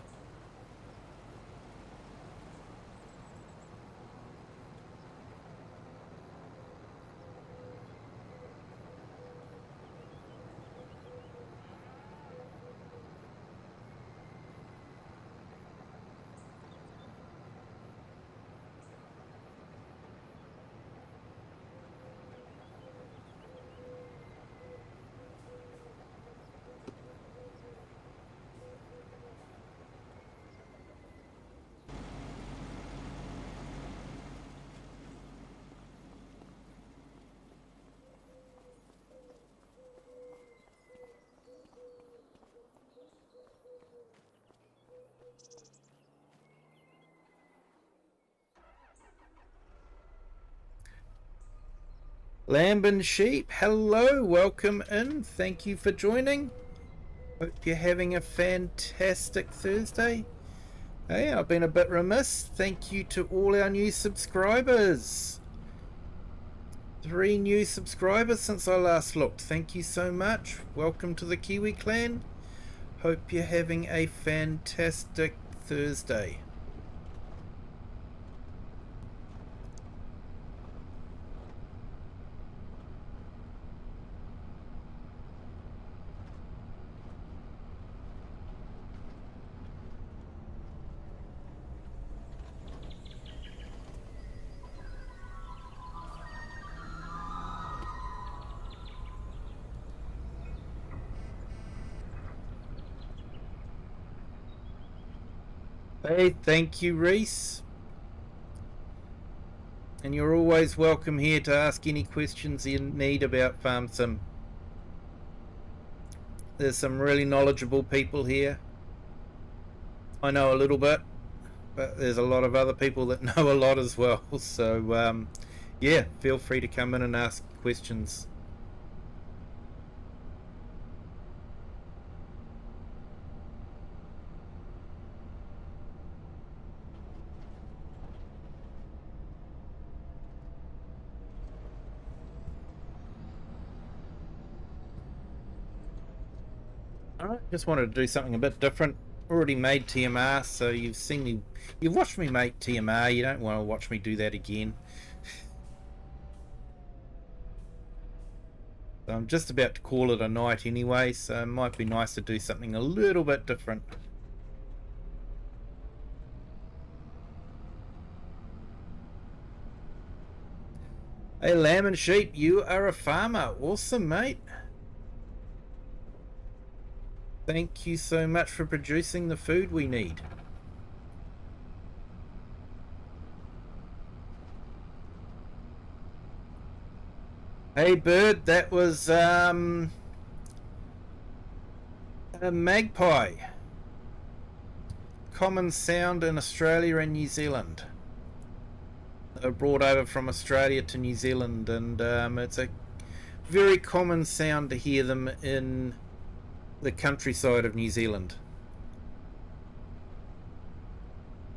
Lamb and sheep, hello, welcome in. Thank you for joining. Hope you're having a fantastic Thursday. Hey, I've been a bit remiss. Thank you to all our new subscribers. 3 new subscribers since I last looked. Thank you so much. Welcome to the Kiwi clan. Hope you're having a fantastic Thursday. Hey, thank you, Reese. And you're always welcome here to ask any questions you need about Farm Sim. There's some really knowledgeable people here. I know a little bit, but there's a lot of other people that know a lot as well. So, yeah, feel free to come in and ask questions. Alright, just wanted to do something a bit different. Already made TMR, so you've watched me make TMR, you don't want to watch me do that again. So I'm just about to call it a night anyway, so it might be nice to do something a little bit different. Hey, lamb and sheep, you are a farmer. Awesome, mate. Thank you so much for producing the food we need. Hey, bird, that was a magpie. Common sound in Australia and New Zealand. They're brought over from Australia to New Zealand, and it's a very common sound to hear them in the countryside of New Zealand.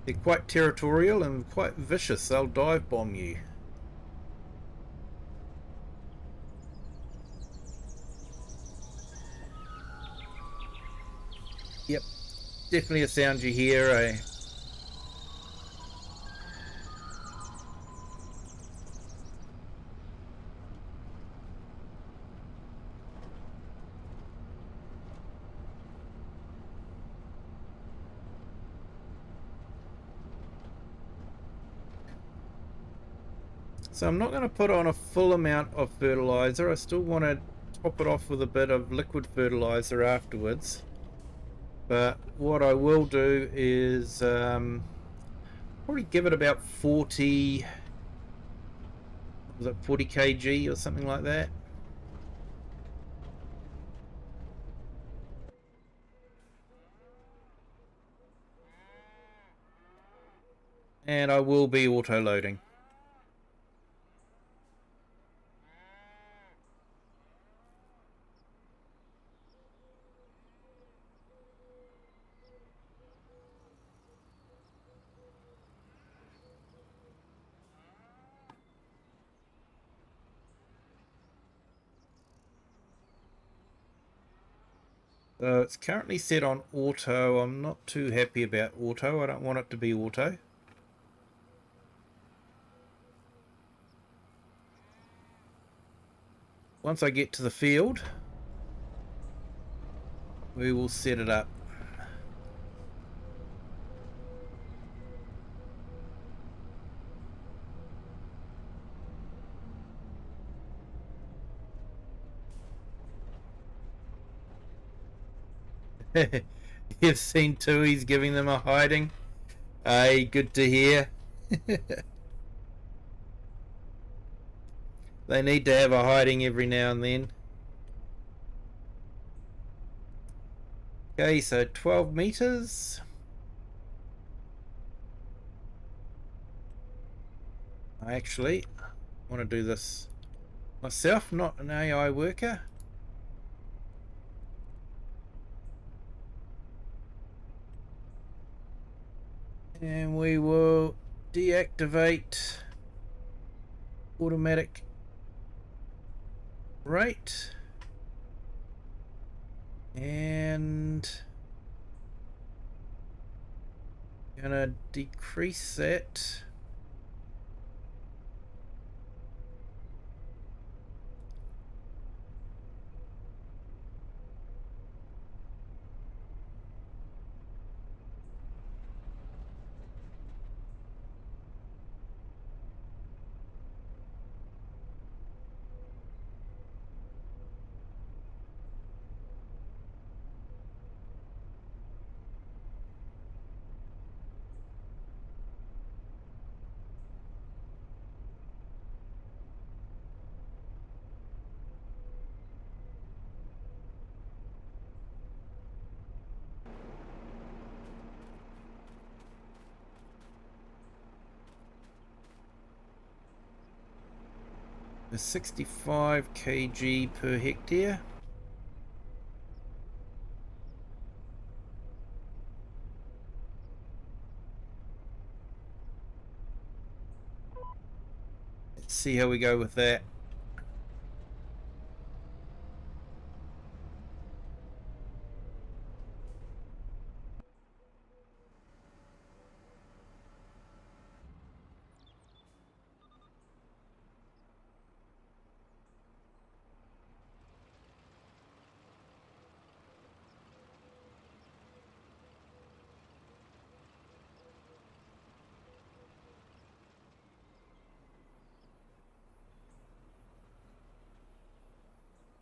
They're quite territorial and quite vicious. They'll dive bomb you. Yep, definitely a sound you hear, eh? So I'm not going to put on a full amount of fertilizer. I still want to top it off with a bit of liquid fertilizer afterwards. But what I will do is probably give it about 40, was it 40 kg or something like that. And I will be auto-loading. So it's currently set on auto. I'm not too happy about auto. I don't want it to be auto. Once I get to the field, we will set it up. You've seen Tui's giving them a hiding. Hey, good to hear. They need to have a hiding every now and then. Okay, so 12 meters. I actually want to do this myself, not an AI worker. And we will deactivate automatic rate. And gonna decrease that. There's 65 kg per hectare. Let's see how we go with that.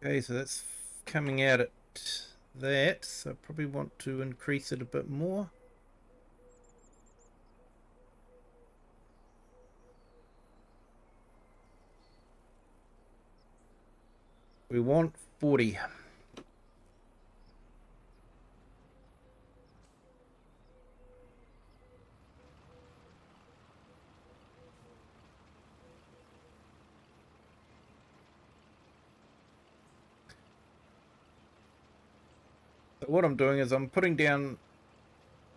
Okay, so that's coming out at that, so I probably want to increase it a bit more. We want 40. So what I'm doing is I'm putting down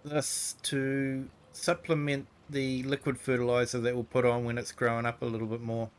this to supplement the liquid fertilizer that we'll put on when it's growing up a little bit more.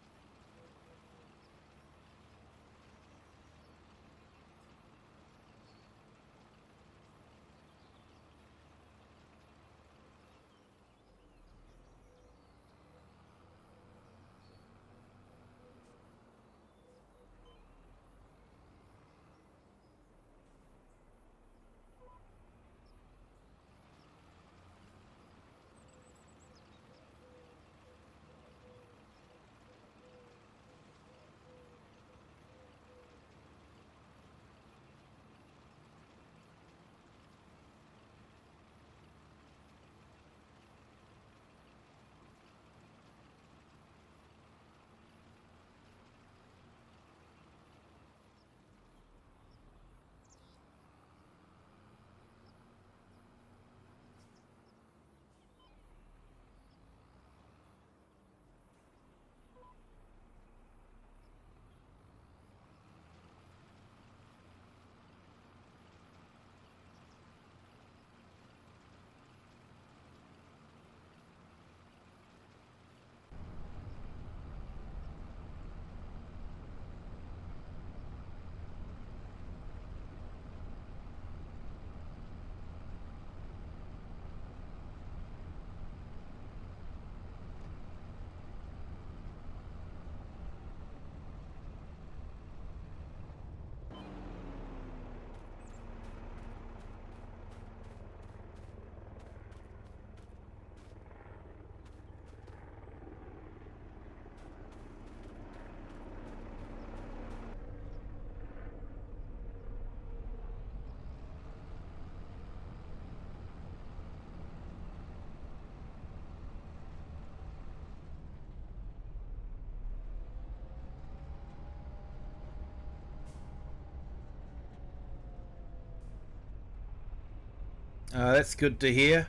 That's good to hear.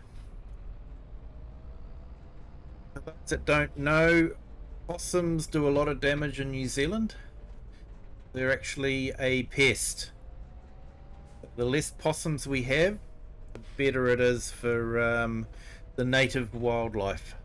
For those that don't know, possums do a lot of damage in New Zealand. They're actually a pest. The less possums we have, the better it is for the native wildlife.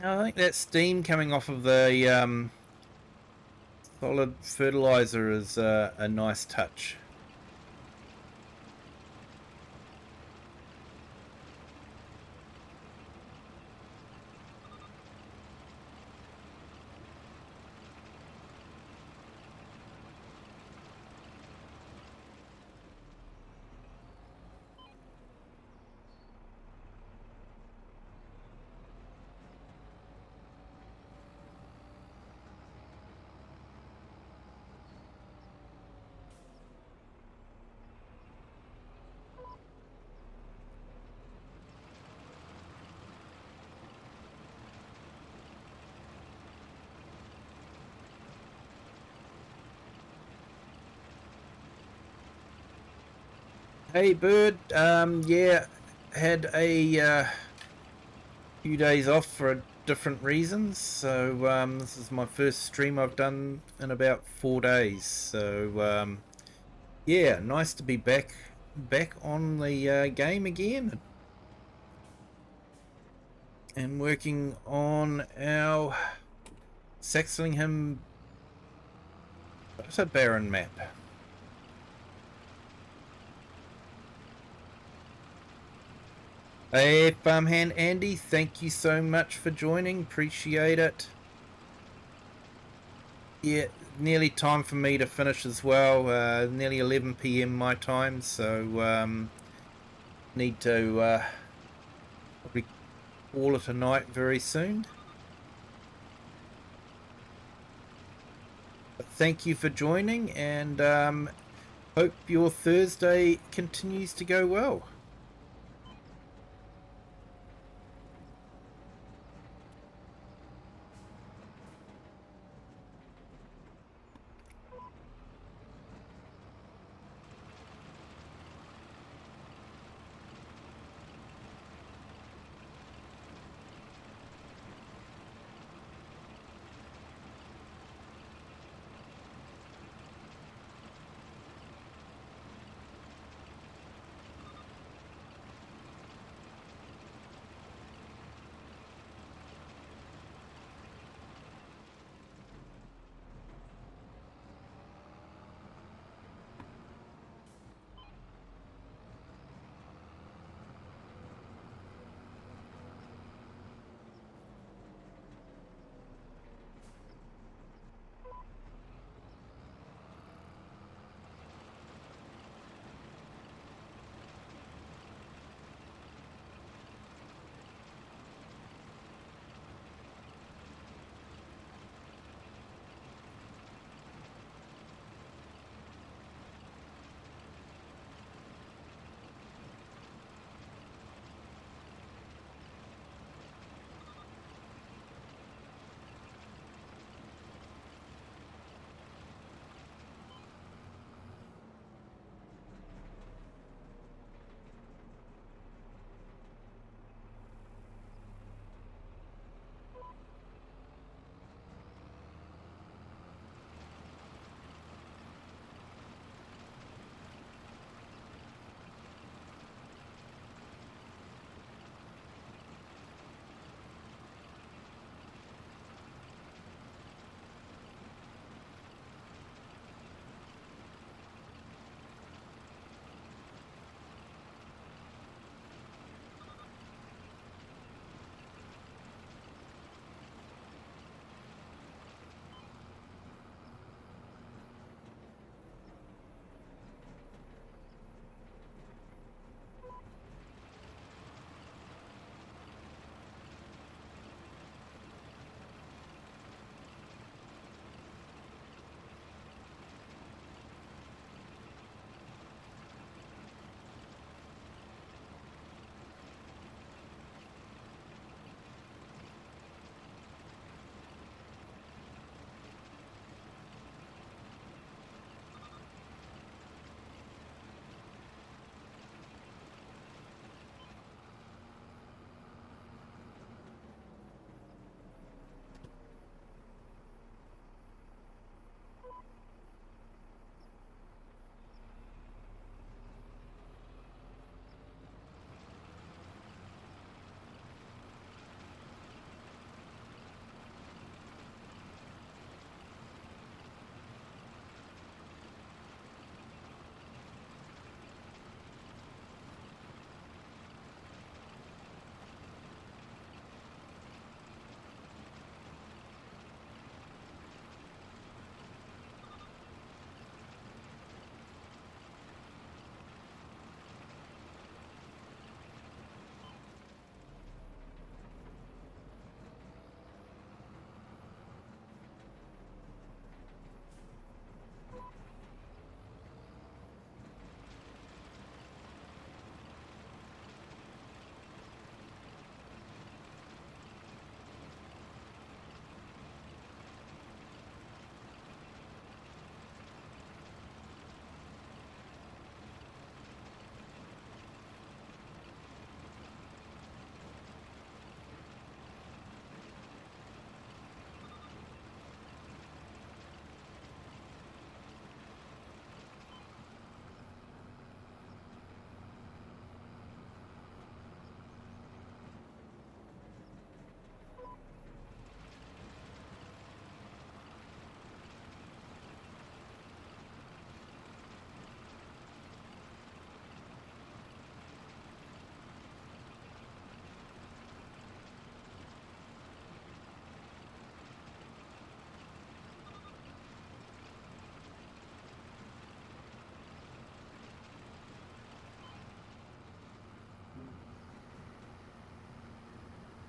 I think that steam coming off of the Solid fertilizer is a nice touch. Hey Bird, yeah, had a few days off for different reasons, so this is my first stream I've done in about 4 days. So yeah, nice to be back on the game again and working on our Saxlingham Baron map. Hey, Farmhand Andy, thank you so much for joining. Appreciate it. Yeah, nearly time for me to finish as well. Nearly 11 p.m. my time, so need to probably call it a night very soon. But thank you for joining, and hope your Thursday continues to go well.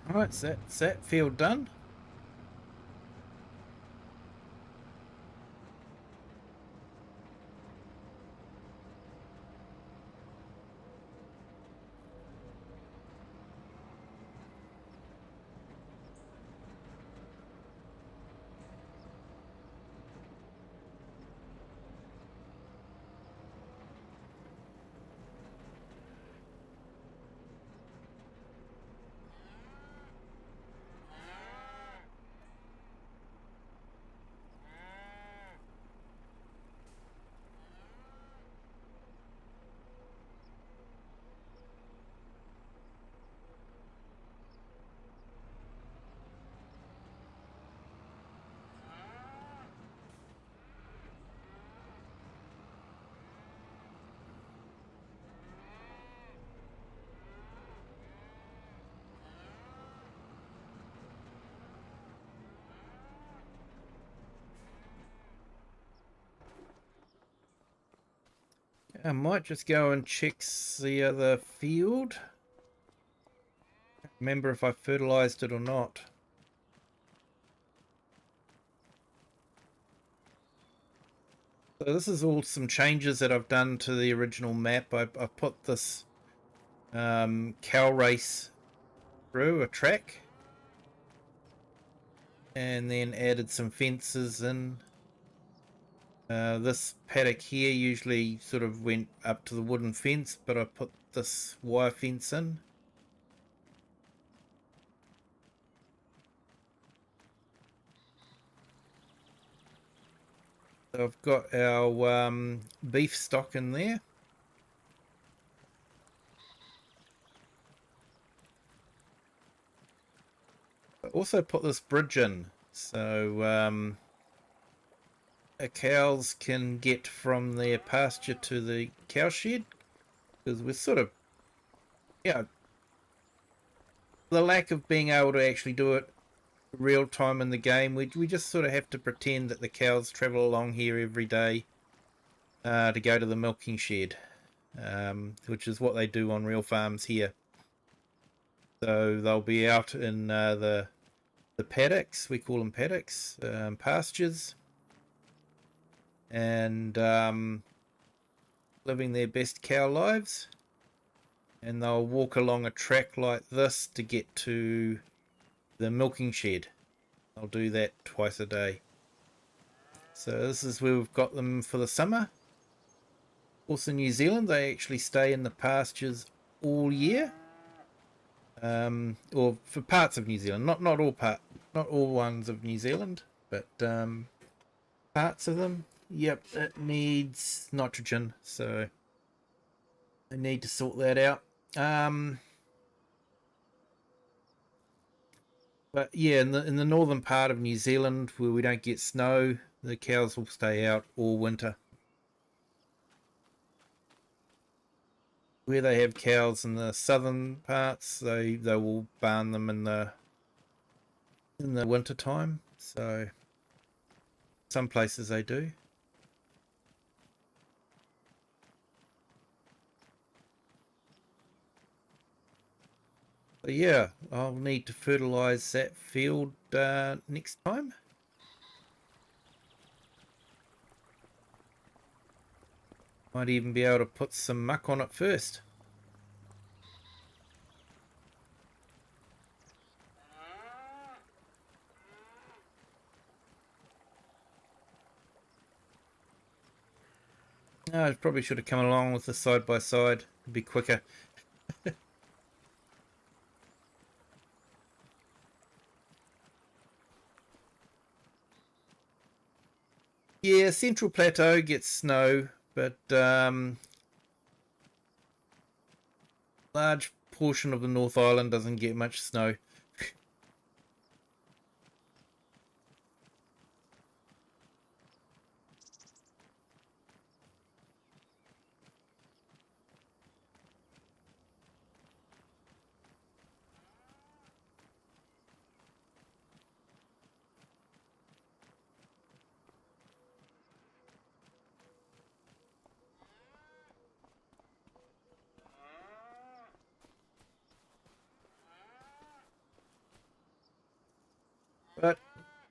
Alright, so that's that field done. I might just go and check the other field. Remember if I fertilized it or not. So this is all some changes that I've done to the original map. I put this cow race through a track, and then added some fences in. This paddock here usually sort of went up to the wooden fence, but I put this wire fence in. So I've got our beef stock in there. I also put this bridge in, so cows can get from their pasture to the cow shed, because we're sort of, yeah, the lack of being able to actually do it real time in the game, we just sort of have to pretend that the cows travel along here every day to go to the milking shed, which is what they do on real farms here. So they'll be out in the paddocks, we call them paddocks, pastures, and living their best cow lives, and they'll walk along a track like this to get to the milking shed. I'll do that twice a day. So this is where we've got them for the summer. Also New Zealand, they actually stay in the pastures all year, or for parts of New Zealand, not all ones of New Zealand, but parts of them. Yep, it needs nitrogen, so I need to sort that out. But yeah, in the northern part of New Zealand, where we don't get snow, the cows will stay out all winter. Where they have cows in the southern parts, they will barn them in the winter time. So some places they do. But yeah, I'll need to fertilize that field next time. Might even be able to put some muck on it first. I probably should have come along with the side by side. It'd be quicker. Yeah, Central Plateau gets snow, but large portion of the North Island doesn't get much snow.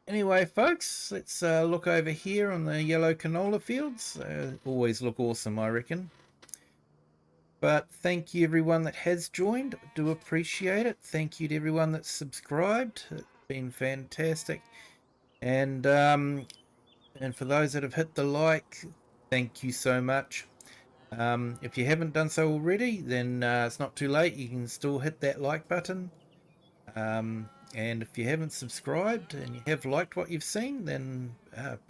Anyway, folks, let's look over here on the yellow canola fields. Always look awesome, I reckon. But thank you everyone that has joined. I do appreciate it. Thank you to everyone that's subscribed. It's been fantastic. And for those that have hit the like, thank you so much. If you haven't done so already, then it's not too late. You can still hit that like button. And if you haven't subscribed and you have liked what you've seen, then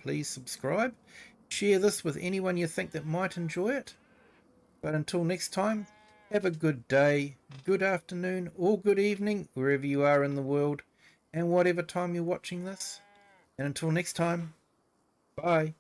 please subscribe. Share this with anyone you think that might enjoy it. But until next time, have a good day, good afternoon, or good evening, wherever you are in the world, and whatever time you're watching this. And until next time, bye.